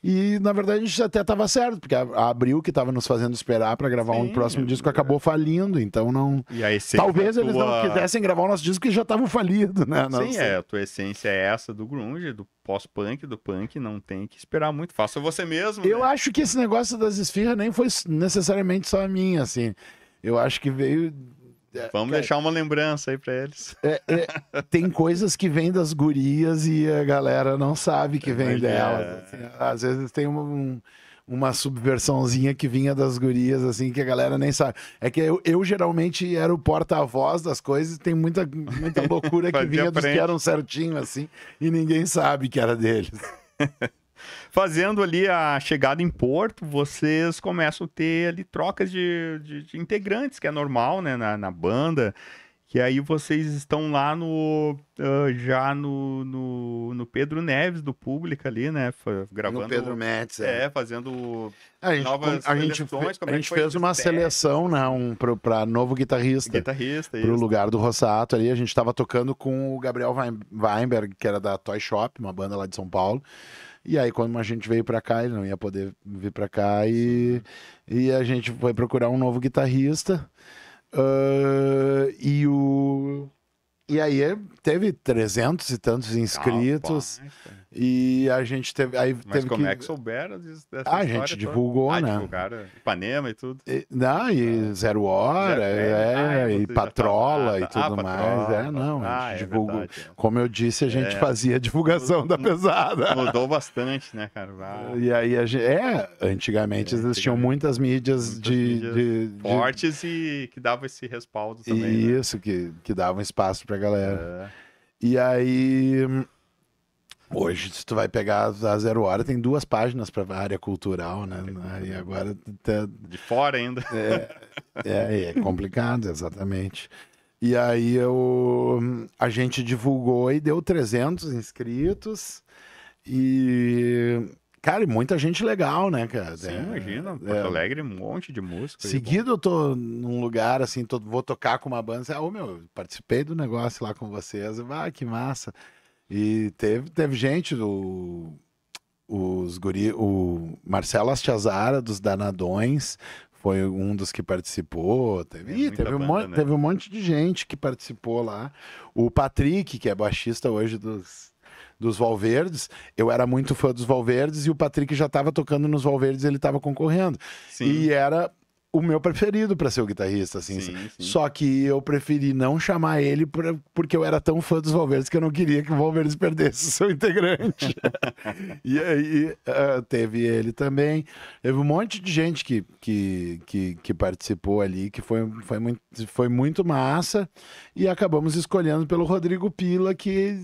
E, na verdade, a gente até estava certo, porque a Abril, que estava nos fazendo esperar para gravar um próximo disco, acabou falindo, então não... E a talvez eles não quisessem gravar o nosso disco, que já estavam falidos, né? A tua essência é essa do grunge, do pós-punk, do punk, não tem que esperar muito, faça você mesmo. Eu acho que esse negócio das esfirras nem foi necessariamente só a minha, assim. Eu acho que veio... Vamos deixar uma lembrança aí pra eles. Tem coisas que vêm das gurias e a galera não sabe que vem delas. Assim, às vezes tem uma subversãozinha que vinha das gurias, assim, que a galera nem sabe. É que eu geralmente era o porta-voz das coisas e tem muita loucura que vinha dos que eram certinho, assim, e ninguém sabe que era deles. Fazendo ali a chegada em Porto, vocês começam a ter ali trocas de integrantes, que é normal, né, na banda. Que aí vocês estão lá já no no Pedro Neves do Público ali, né? Gravando. No Pedro Metz, fazendo a gente, novas a gente, seleções. a gente fez uma seleção, né? Para novo guitarrista. Pro lugar do Rossato ali. A gente estava tocando com o Gabriel Weinberg, que era da Toy Shop, uma banda lá de São Paulo. E aí, quando a gente veio pra cá, ele não ia poder vir pra cá e a gente foi procurar um novo guitarrista. E aí teve 300 e tantos inscritos. E a gente teve. Mas como é que souberam dessa história? A gente divulgou, né? Divulgaram Ipanema e tudo. E Zero Hora, e Patrola e tudo mais. A gente divulgou. Verdade, como eu disse, a gente fazia a divulgação da pesada. Mudou bastante, né, cara? E aí antigamente existiam muitas mídias fortes e que davam esse respaldo também. Isso, né? que davam espaço pra galera. E aí. Hoje, se tu vai pegar a Zero Hora, tem 2 páginas para a área cultural, né? E agora... De fora ainda. É complicado, exatamente. E aí a gente divulgou e deu 300 inscritos. E... Cara, e muita gente legal, né, cara? Sim, imagina. Porto Alegre, um monte de música. Seguido eu tô num lugar, assim, vou tocar com uma banda. Eu participei do negócio lá com vocês. Que massa. E teve gente, o Marcelo Astiazara, dos Danadões, foi um dos que participou. Teve um monte de gente que participou lá. O Patrick, que é baixista hoje dos Valverdes, eu era muito fã dos Valverdes e o Patrick já estava tocando nos Valverdes e ele estava concorrendo. Sim. E era o meu preferido para ser o guitarrista, assim. Sim. Só que eu preferi não chamar ele porque eu era tão fã dos Valverdes que eu não queria que o Valverdes perdesse o seu integrante. E aí teve ele também. Teve um monte de gente que participou ali, que foi muito massa. E acabamos escolhendo pelo Rodrigo Pila, que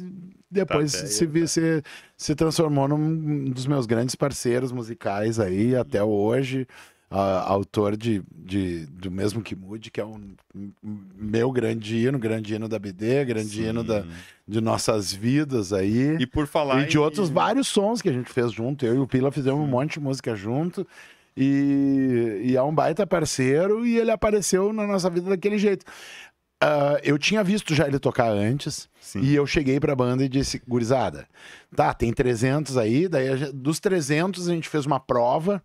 depois se transformou num dos meus grandes parceiros musicais aí até hoje. Autor do mesmo que Mude, que é meu grande hino da BD, grande hino de nossas vidas aí. E por falar e de outros vários sons que a gente fez junto. Eu e o Pila fizemos um monte de música junto. E é um baita parceiro e ele apareceu na nossa vida daquele jeito. Eu tinha visto já ele tocar antes. Sim. E eu cheguei pra banda e disse, gurizada, tem 300 aí, daí dos 300 a gente fez uma prova.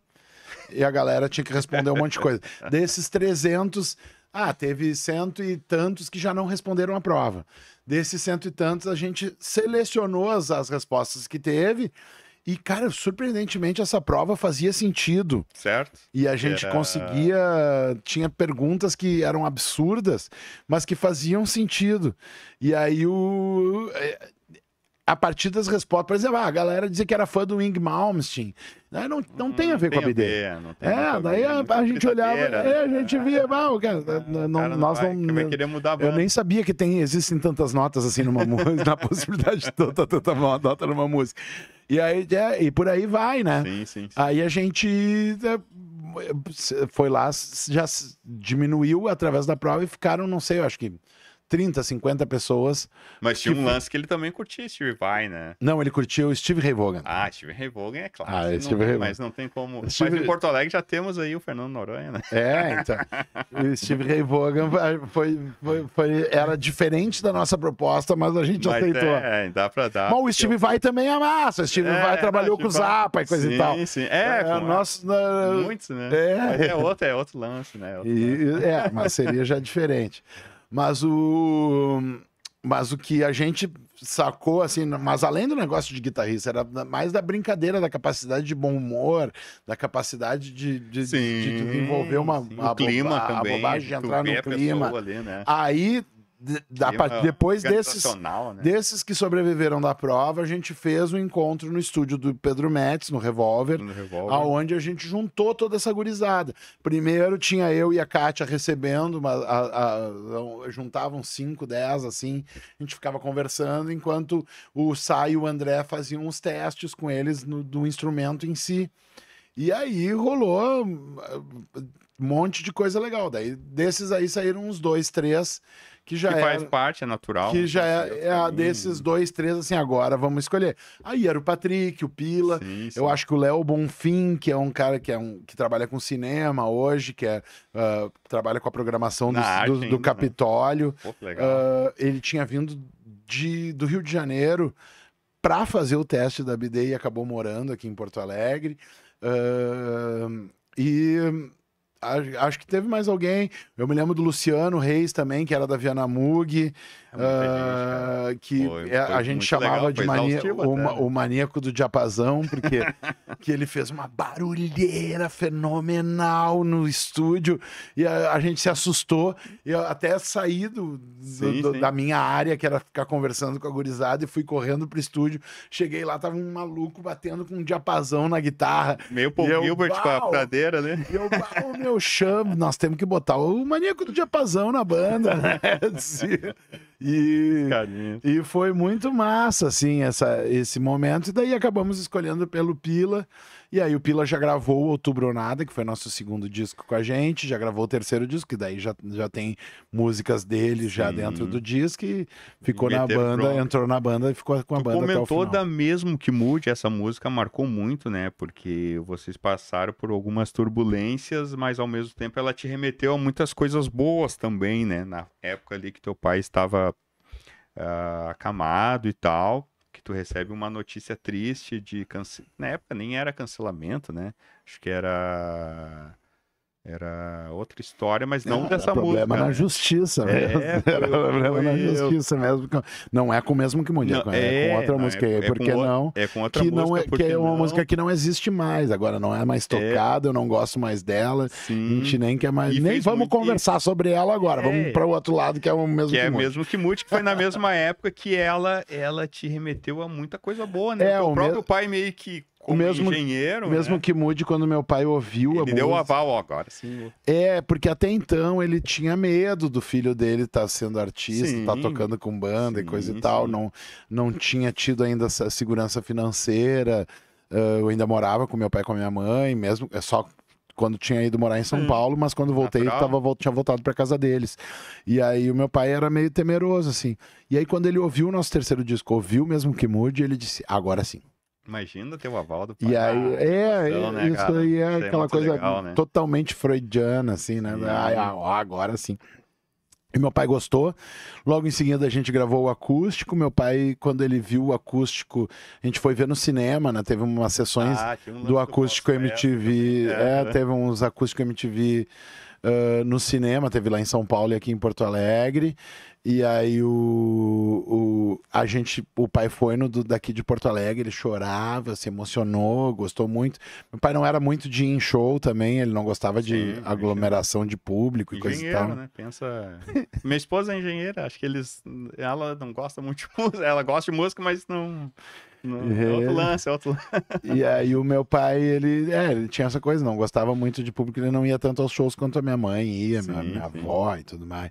E a galera tinha que responder um monte de coisa. Desses 300, teve 100 e tantos que já não responderam a prova. Desses 100 e tantos, a gente selecionou as respostas que teve. E, cara, surpreendentemente, essa prova fazia sentido. Certo. E a gente conseguia... Tinha perguntas que eram absurdas, mas que faziam sentido. E aí a partir das respostas, por exemplo, a galera dizia que era fã do Wing Malmsteen. Não tem a ver com a BD. Daí a gente olhava, a gente via, nós não... Vai querer mudar a banda. Eu nem sabia que existem tantas notas assim numa música, na possibilidade de tanta nota numa música. E aí, e por aí vai, né? Sim. Aí a gente foi lá, já diminuiu através da prova e ficaram, não sei, eu acho que 30, 50 pessoas. Mas tinha um lance que ele também curtia Steve Vai, né? Não, ele curtiu o Steve Ray Vaughan. Steve Ray Vaughan é claro. Mas não tem como... Mas em Porto Alegre já temos aí o Fernando Noronha, né? Então. O Steve Ray Vaughan era diferente da nossa proposta, mas a gente aceitou. Dá pra dar. Mas o Steve Vai também é massa. O Steve Vai trabalhou com o Zappa e coisa e tal. Sim. Muitos, né? Mas é outro lance, né? Mas seria já diferente. Mas o que a gente sacou, assim, mas além do negócio de guitarrista, era mais da brincadeira, da capacidade de bom humor, da capacidade de desenvolver o clima também, bobagem, de entrar no clima. Ali, né? Aí, depois desses que sobreviveram da prova, a gente fez um encontro no estúdio do Pedro Metz, no Revólver, aonde a gente juntou toda essa gurizada. Primeiro tinha eu e a Kátia recebendo, juntavam 5, 10, assim, a gente ficava conversando, enquanto o Sá e o André faziam os testes com eles do instrumento em si. E aí rolou um monte de coisa legal. Daí, desses aí saíram uns 2, 3 que já Que faz era, parte, é natural. que já Esse é caminho. desses 2, 3, assim, agora vamos escolher. Aí era o Patrick, o Pila, Sim, eu sim. acho que o Léo Bonfim, que é um cara que trabalha com cinema hoje, trabalha com a programação Na arte do ainda, né? Capitólio. Pô, que legal. Ele tinha vindo do Rio de Janeiro para fazer o teste da BD e acabou morando aqui em Porto Alegre. Acho que teve mais alguém. Eu me lembro do Luciano Reis também, que era da Viana Mug, É muita gente, cara. que Foi a gente muito chamava legal, de foi exaustivo até, né? o maníaco do diapasão, porque que ele fez uma barulheira fenomenal no estúdio e a gente se assustou. E eu até saí Sim. da minha área, que era ficar conversando com a gurizada, e fui correndo pro estúdio. Cheguei lá, tava um maluco batendo com um diapasão na guitarra. Meio Paul Gilbert com a pradeira, né? E eu, meu chamo, nós temos que botar o maníaco do diapasão na banda, né? E foi muito massa, assim, esse momento. E daí acabamos escolhendo pelo Pila. E aí o Pila já gravou Outubro ou Nada, que foi nosso segundo disco com a gente. Já gravou o terceiro disco, que daí já tem músicas dele já dentro do disco. E ficou na banda, entrou na banda e ficou com a banda até o final. Comentou da Mesmo Que Mude, essa música marcou muito, né? Porque vocês passaram por algumas turbulências, mas ao mesmo tempo ela te remeteu a muitas coisas boas também, né? Na época ali que teu pai estava acamado e tal, que tu recebe uma notícia triste de na época nem era cancelamento, né? Acho que era outra história, mas não dessa música. Problema na justiça, mesmo. Problema na justiça mesmo. Não é com o Mesmo Que Mude, é com outra música. Porque não? É com outra música. Que é uma música que não existe mais. Agora não é mais tocada, eu não gosto mais dela. Sim. A gente nem quer mais. Nem vamos conversar sobre ela agora. Vamos para o outro lado, que é o Mesmo Que Mude. Mesmo Que Mude, que foi na mesma época que ela te remeteu a muita coisa boa, né? O próprio pai meio que como engenheiro, Mesmo né? Que Mude, quando meu pai ouviu a música... Ele deu o aval agora, sim. Porque até então ele tinha medo do filho dele estar sendo artista, estar tocando com banda e coisa e tal. Não tinha tido ainda essa segurança financeira. Eu ainda morava com meu pai e com a minha mãe, mesmo só quando tinha ido morar em São Paulo, mas quando voltei, tinha voltado para casa deles. E aí o meu pai era meio temeroso, assim. E aí quando ele ouviu o nosso terceiro disco, ouviu Mesmo Que Mude, ele disse, agora sim. Imagina ter o aval do pai. E aí, isso aí é aquela coisa legal, né? totalmente freudiana, assim, né? Agora sim. E meu pai gostou. Logo em seguida a gente gravou o acústico. Meu pai, quando ele viu o acústico, a gente foi ver no cinema, né? Teve umas sessões do acústico MTV. Teve uns acústicos MTV no cinema, teve lá em São Paulo e aqui em Porto Alegre. E aí o pai foi daqui de Porto Alegre, ele chorava, se emocionou, gostou muito. Meu pai não era muito de ir em show também, ele não gostava de aglomeração de público e coisa e tal. Né? Minha esposa é engenheira, acho que ela não gosta muito de música, ela gosta de música, mas não... É outro lance. E aí o meu pai, ele tinha essa coisa, não gostava muito de público, ele não ia tanto aos shows quanto a minha mãe ia, minha avó e tudo mais.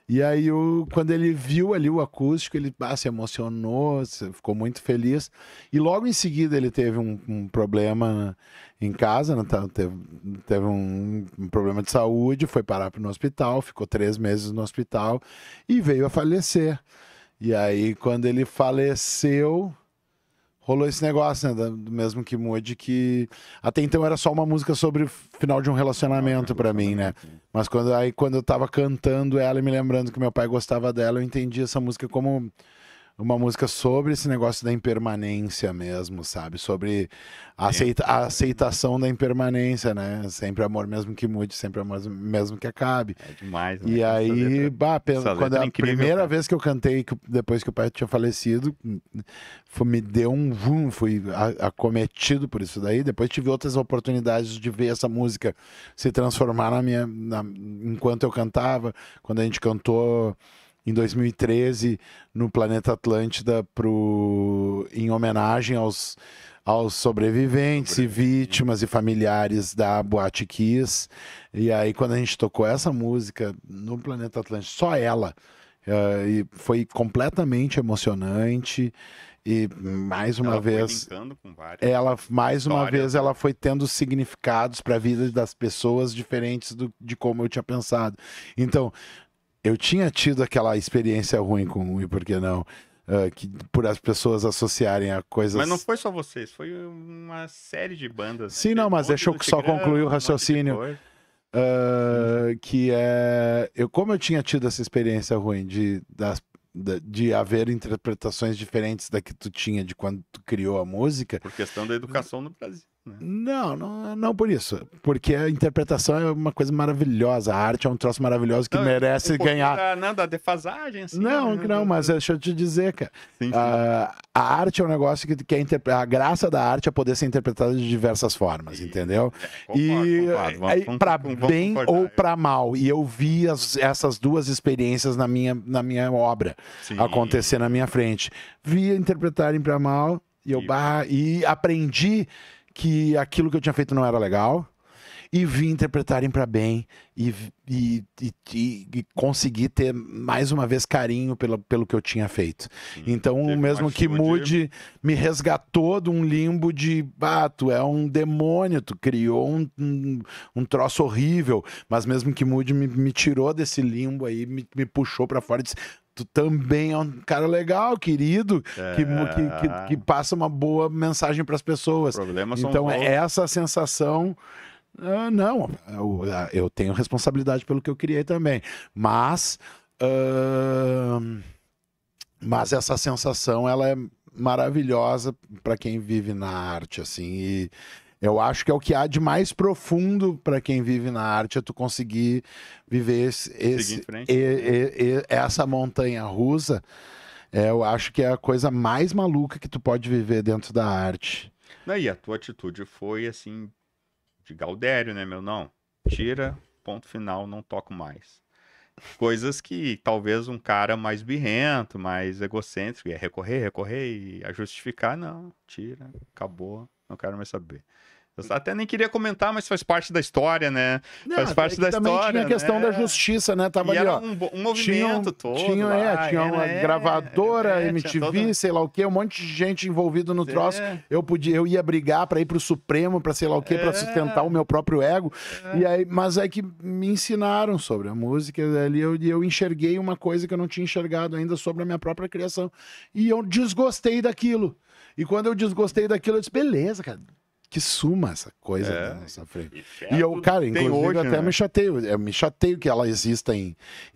E aí, quando ele viu ali o acústico, ele se emocionou, ficou muito feliz. E logo em seguida ele teve um problema em casa, né? Teve um problema de saúde, foi parar no hospital, ficou 3 meses no hospital e veio a falecer. E aí, quando ele faleceu... rolou esse negócio, né, do Mesmo Que Mude, que até então era só uma música sobre o final de um relacionamento pra mim, né? Mas quando eu tava cantando ela e me lembrando que meu pai gostava dela, eu entendi essa música como uma música sobre esse negócio da impermanência mesmo, sabe? Sobre a aceitação da impermanência, né? Sempre amor mesmo que mude, sempre amor mesmo que acabe. É demais, né? E aí, quando a primeira vez que eu cantei, depois que o pai tinha falecido, me deu fui acometido por isso daí. Depois tive outras oportunidades de ver essa música se transformar enquanto eu cantava, quando a gente cantou em 2013 no Planeta Atlântida em homenagem aos sobreviventes e vítimas e familiares da Boate Kiss. E aí quando a gente tocou essa música no Planeta Atlântida, só ela, e foi completamente emocionante. E mais uma vez, ela foi tendo significados para a vida das pessoas diferentes de como eu tinha pensado. Então, eu tinha tido aquela experiência ruim com o E Por Que Não, que por as pessoas associarem a coisas... Mas não foi só vocês, foi uma série de bandas. Sim, né? não, mas deixa eu só concluir o raciocínio. Que é... Como eu tinha tido essa experiência ruim de haver interpretações diferentes da que tu tinha de quando tu criou a música... Por questão da educação no Brasil. Né? Não por isso. Porque a interpretação é uma coisa maravilhosa. A arte é um troço maravilhoso que merece ganhar. Da defasagem, assim. Não, mas deixa eu te dizer, cara. Sim. A arte é um negócio que a graça da arte é poder ser interpretada de diversas formas, entendeu? Concordo. Para bem ou para mal. E eu vi essas duas experiências na minha obra acontecer na minha frente. Vi interpretarem para mal e aprendi que aquilo que eu tinha feito não era legal, e vi interpretarem para bem, e consegui ter mais uma vez carinho pelo que eu tinha feito. Então, mesmo que mude, me resgatou de um limbo de, tu é um demônio, tu criou um troço horrível, mas mesmo que mude, me tirou desse limbo aí, me puxou para fora e disse: tu também é um cara legal, querido, que passa uma boa mensagem para as pessoas. Então, essa sensação... não, eu tenho responsabilidade pelo que eu criei também. Mas essa sensação, ela é maravilhosa para quem vive na arte, assim. E eu acho que é o que há de mais profundo para quem vive na arte, é tu conseguir viver essa montanha russa. Eu acho que é a coisa mais maluca que tu pode viver dentro da arte. E a tua atitude foi assim, de Gaudério, né, meu? Não, tira, ponto final, não toco mais. Coisas que talvez um cara mais birrento, mais egocêntrico, ia recorrer e a justificar, não, tira, acabou, não quero mais saber. Eu até nem queria comentar, mas faz parte da história, né? Faz parte da também história. Tinha a questão da justiça, né? Tava e ali, era um movimento todo. Tinha uma gravadora, MTV, sei lá o quê, um monte de gente envolvida no troço. Eu ia brigar para ir pro Supremo, para sei lá o quê, para sustentar o meu próprio ego. Mas é que me ensinaram sobre a música ali, eu enxerguei uma coisa que eu não tinha enxergado ainda sobre a minha própria criação. E eu desgostei daquilo. E quando eu desgostei daquilo, eu disse: beleza, cara. Que suma essa coisa na nossa frente. E eu, cara, inclusive hoje, até me chateio. Eu me chateio que ela exista em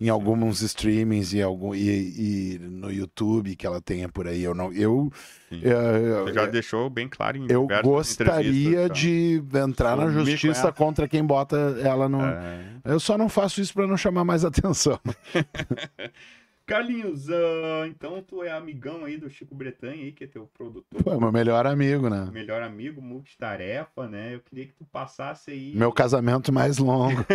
alguns streamings e no YouTube, que ela tenha por aí. Você já deixou bem claro em eu gostaria de entrar na justiça contra quem bota ela no... Eu só não faço isso para não chamar mais atenção. Carlinhos, então tu é amigão aí do Chico Bretanha aí, que é teu produtor. Pô, é meu melhor amigo, né? Melhor amigo, multitarefa, né? Eu queria que tu passasse aí... Meu casamento mais longo.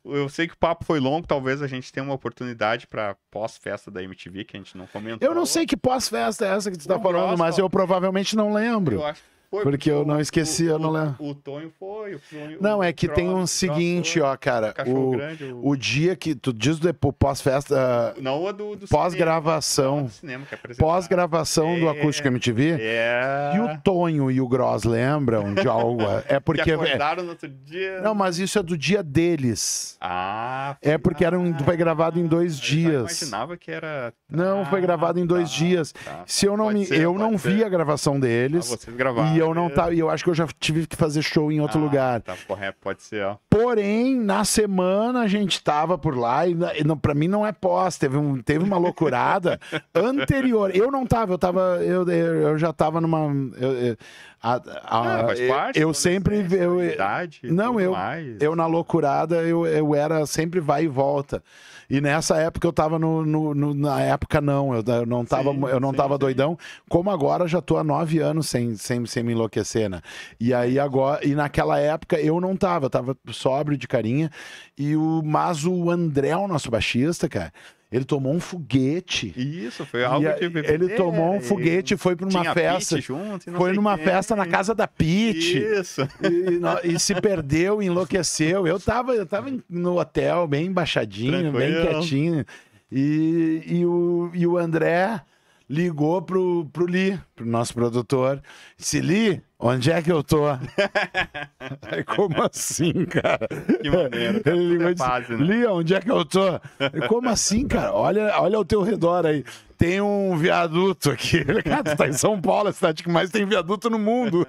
Eu sei que o papo foi longo, talvez a gente tenha uma oportunidade para pós-festa da MTV, que a gente não comentou. Eu não sei que pós-festa é essa que tu tá falando, mas eu provavelmente não lembro. Eu acho que foi, porque eu não esqueci, eu não lembro. O Tonho foi. Não, é que tem um seguinte, ó, cara. O dia que tu diz do pós-festa. Não, a do pós-gravação. Pós-gravação do Acústico MTV. E o Tonho e o Gross lembram de algo. É porque. Que acordaram no outro dia. Não, mas isso é do dia deles. É porque foi gravado em 2 dias. Eu imaginava que era. Não, foi gravado em 2 dias. Se eu não eu não vi a gravação deles. Vocês gravaram. E eu não tava, eu acho que eu já tive que fazer show em outro lugar. Tá, pode ser, ó. Porém, na semana a gente tava por lá e pra mim não é pós, teve uma loucurada anterior. Eu não tava, eu já tava numa... faz parte, eu sempre... Eu na loucurada, eu era sempre vai e volta. E nessa época eu tava na época não, eu não tava doidão, como agora já tô há 9 anos sem me enlouquecer, né? E aí agora, e naquela época eu não tava, eu tava sóbrio de carinha, mas o André, o nosso baixista, cara, ele tomou um foguete. Isso, foi algo que... Ele tomou um foguete e foi para uma festa. Foi numa festa na casa da Pete. Isso. E se perdeu, enlouqueceu. Eu tava no hotel, bem baixadinho, bem quietinho. E o André ligou pro Li, pro nosso produtor. Disse, Li, onde é que eu tô? Aí, como assim, cara? Que maneiro. Cara. Ele ligou e disse, fase, né? Li, onde é que eu tô? Aí, como assim, cara? Olha ao teu redor aí. Tem um viaduto aqui. Cara, tu tá em São Paulo, a cidade que mais tem viaduto no mundo.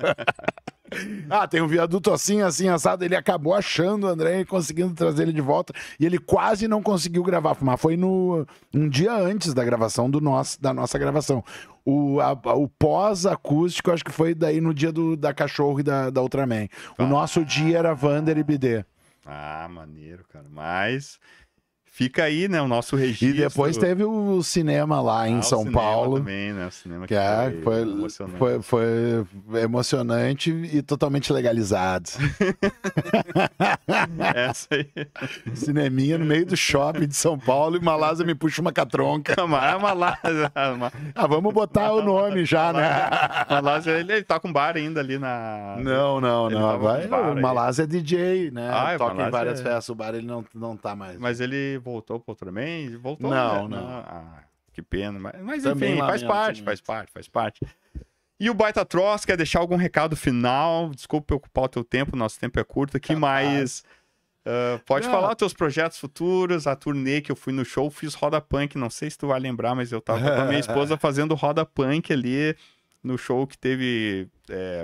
Ah, tem um viaduto assim, assado. Ele acabou achando o André e conseguindo trazer ele de volta. E ele quase não conseguiu gravar. Mas foi um dia antes da gravação da nossa gravação. O pós-acústico, acho que foi daí no dia da Cachorro e da Ultraman. O nosso dia era Vander e Bidê. Ah, maneiro, cara. Mas fica aí, né, o nosso registro. E depois teve o cinema lá em São Paulo. Também, né? O cinema que foi emocionante. Foi emocionante e totalmente legalizado. Essa aí. Cineminha no meio do shopping de São Paulo e Malásia me puxa uma catronca. Malásia. Vamos botar o nome já, né? Malásia, ele tá com bar ainda ali na... Não. O Malásia é DJ, né? Toca em várias festas. O bar ele não tá mais. Mas ele voltou pro Ultraman? Voltou? Não. Ah, que pena. Mas Também enfim, faz parte. E o Baita Troço, quer deixar algum recado final? Desculpa ocupar o teu tempo, nosso tempo é curto aqui, mas... pode falar os teus projetos futuros, a turnê que eu fui no show, fiz Roda Punk, não sei se tu vai lembrar, mas eu tava com a minha esposa fazendo Roda Punk ali no show que teve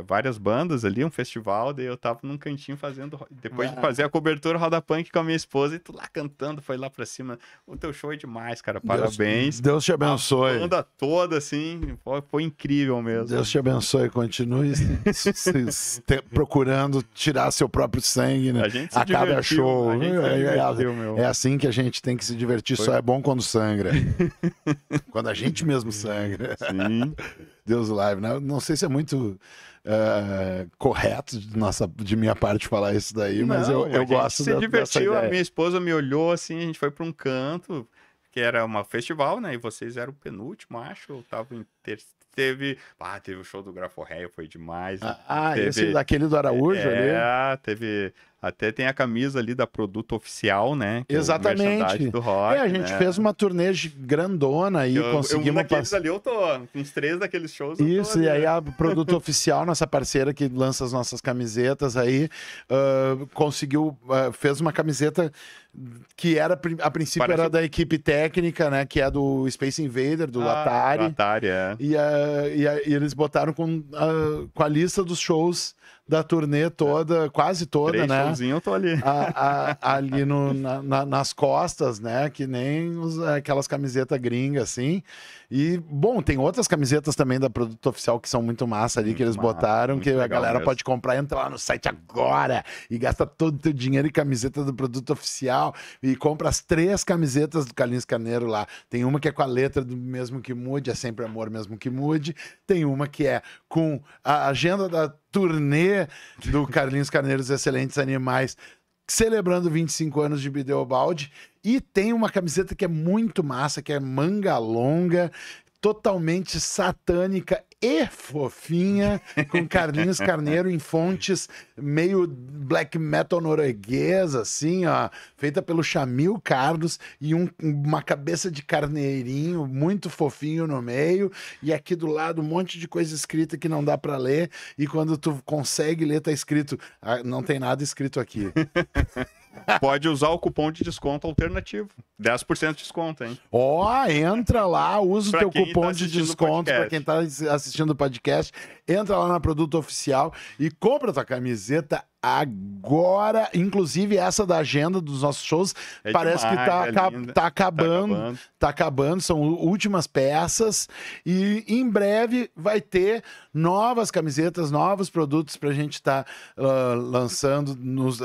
várias bandas ali, um festival, daí eu tava num cantinho fazendo, depois de fazer a cobertura Roda Punk com a minha esposa e tu lá cantando, foi lá pra cima. O teu show é demais, cara, parabéns. Deus te abençoe. A banda toda, assim, foi incrível mesmo. Deus te abençoe, continue procurando tirar seu próprio sangue, né? A cada show. É assim que a gente tem que se divertir, só é bom quando sangra. Quando a gente mesmo sangra. Sim. Deus live, né? Não sei se é muito correto de minha parte falar isso daí, mas eu gosto dessa ideia. Se divertiu, a minha esposa me olhou assim, a gente foi para um canto, que era um festival, né? E vocês eram o penúltimo, acho, eu tava em teve o show do Graforreia, foi demais. Esse daquele do Araújo ali? Teve... Até tem a camisa ali da Produto Oficial, né? Exatamente. Do rock, a gente fez uma turnê grandona e conseguimos... ali eu tô, uns 3 daqueles shows. Isso, e aí a Produto Oficial, nossa parceira que lança as nossas camisetas aí, fez uma camiseta que era, a princípio era da equipe técnica, né? Que é do Space Invader, do Atari. Do Atari, E eles botaram com a lista dos shows da turnê toda, quase toda, né? Eu tô ali. Ali nas costas, né? Que nem aquelas camisetas gringas, assim. E, bom, tem outras camisetas também da Produto Oficial que são muito massa ali, que eles botaram, que a galera pode comprar, entra lá no site agora e gasta todo o teu dinheiro em camiseta do Produto Oficial e compra as 3 camisetas do Carlinhos Carneiro lá. Tem uma que é com a letra do Mesmo Que Mude, é sempre amor mesmo que mude. Tem uma que é com a agenda da turnê do Carlinhos Carneiro, Os Excelentes Animais, celebrando 25 anos de Bideobaldi. E tem uma camiseta que é muito massa, que é manga longa, totalmente satânica e fofinha, com Carlinhos Carneiro em fontes meio black metal norueguês, assim, ó, feita pelo Chamil Carlos, e uma cabeça de carneirinho muito fofinho no meio, e aqui do lado um monte de coisa escrita que não dá pra ler, e quando tu consegue ler tá escrito, não tem nada escrito aqui. Pode usar o cupom de desconto alternativo. 10% de desconto, hein? Entra lá, usa o teu cupom de desconto para quem tá assistindo o podcast. Entra lá na Produto Oficial e compra tua camiseta agora. Inclusive, essa da agenda dos nossos shows parece demais, que tá acabando. Tá acabando, são últimas peças. E em breve vai ter novas camisetas, novos produtos pra gente estar lançando,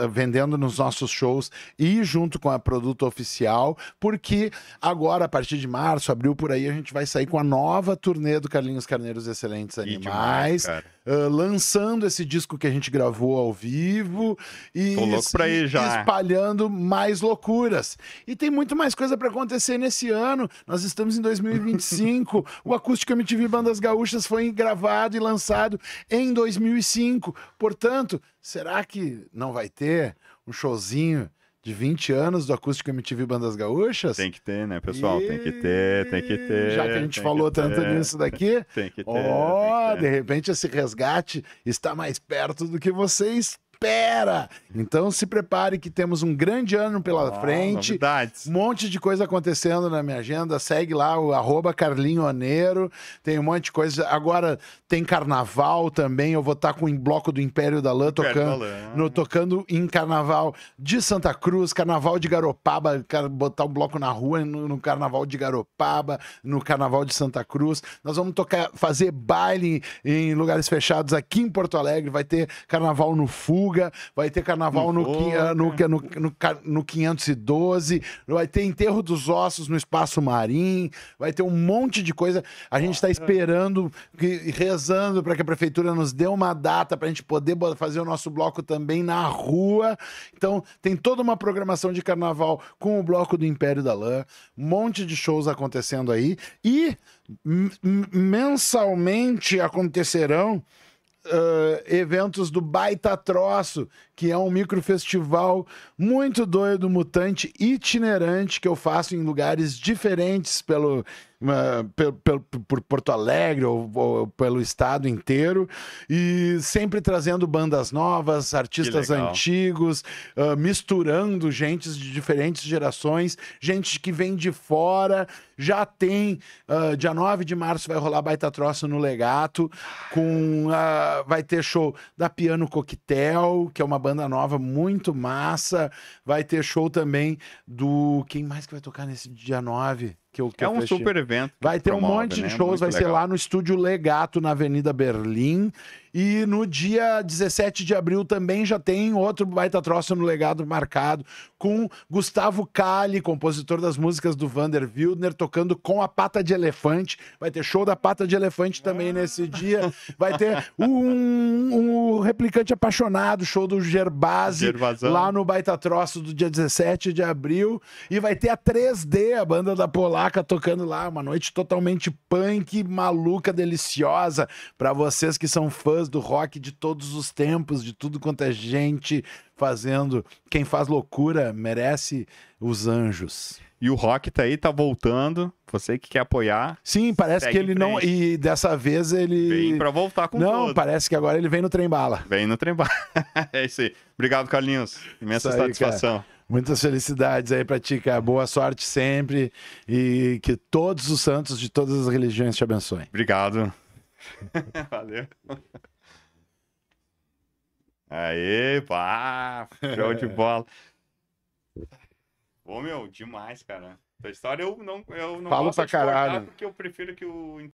vendendo nos nossos shows e junto com a Produto Oficial, porque agora, a partir de março, abril, por aí, a gente vai sair com a nova turnê do Carlinhos Carneiro, Os Excelentes Animais. Lançando esse disco que a gente gravou ao vivo e espalhando mais loucuras. E tem muito mais coisa para acontecer nesse ano. Nós estamos em 2025. O Acústico MTV Bandas Gaúchas foi gravado e lançado em 2005. Portanto, será que não vai ter um showzinho de 20 anos do Acústico MTV Bandas Gaúchas. Tem que ter, né, pessoal? Tem que ter, tem que ter. Já que a gente falou tanto nisso daqui, tem que ter. ó, de repente esse resgate está mais perto do que você espera. Então se prepare que temos um grande ano pela frente. Novidades. Um monte de coisa acontecendo na minha agenda. Segue lá o @CarlinhoOneiro. Tem um monte de coisa. Agora tem carnaval também. Eu vou estar com o Bloco do Império da Lã tocando em carnaval de Santa Cruz, carnaval de Garopaba, botar um bloco na rua no carnaval de Garopaba, no carnaval de Santa Cruz. Nós vamos fazer baile em lugares fechados aqui em Porto Alegre. Vai ter carnaval no Fuga. Vai ter carnaval no 512, vai ter enterro dos ossos no Espaço Marim, vai ter um monte de coisa. A gente está esperando, rezando para que a prefeitura nos dê uma data para a gente poder fazer o nosso bloco também na rua. Então, tem toda uma programação de carnaval com o Bloco do Império da Lã, um monte de shows acontecendo aí e mensalmente acontecerão eventos do Baita Troço, que é um microfestival muito doido, mutante, itinerante, que eu faço em lugares diferentes por Porto Alegre ou pelo estado inteiro, e sempre trazendo bandas novas, artistas antigos, misturando gente de diferentes gerações, gente que vem de fora. Já tem, dia 9 de março vai rolar Baita Troço no Legato, vai ter show da Piano Coquetel, que é uma banda nova muito massa. Vai ter show também do... Quem mais que vai tocar nesse dia 9? É um super evento. Vai ter um monte de shows, vai ser lá no Estúdio Legato, na Avenida Berlim. E no dia 17 de abril também já tem outro Baita Troço no Legado marcado, com Gustavo Kali, compositor das músicas do Vander Wildner, tocando com a Pata de Elefante. Vai ter show da Pata de Elefante também nesse dia. Vai ter um Replicante Apaixonado, show do Gerbasi, lá no Baita Troço do dia 17 de abril. E vai ter a 3D, a banda da Polaca, tocando lá. Uma noite totalmente punk, maluca, deliciosa, para vocês que são fãs do rock de todos os tempos, de tudo quanto é gente fazendo. Quem faz loucura merece os anjos. E o rock tá aí, tá voltando. Você que quer apoiar. Sim, parece que ele não... E dessa vez ele... Vem pra voltar com tudo. Não, parece que agora ele vem no trem-bala. Vem no trem-bala. É isso aí. Obrigado, Carlinhos. Imensa satisfação. Cara. Muitas felicidades aí pra ti, cara. Boa sorte sempre. E que todos os santos de todas as religiões te abençoem. Obrigado. Valeu. Aê, pá, show de bola. Ô, meu, demais, cara. Essa história eu não Falo gosto pra de cortar caralho. porque eu prefiro que o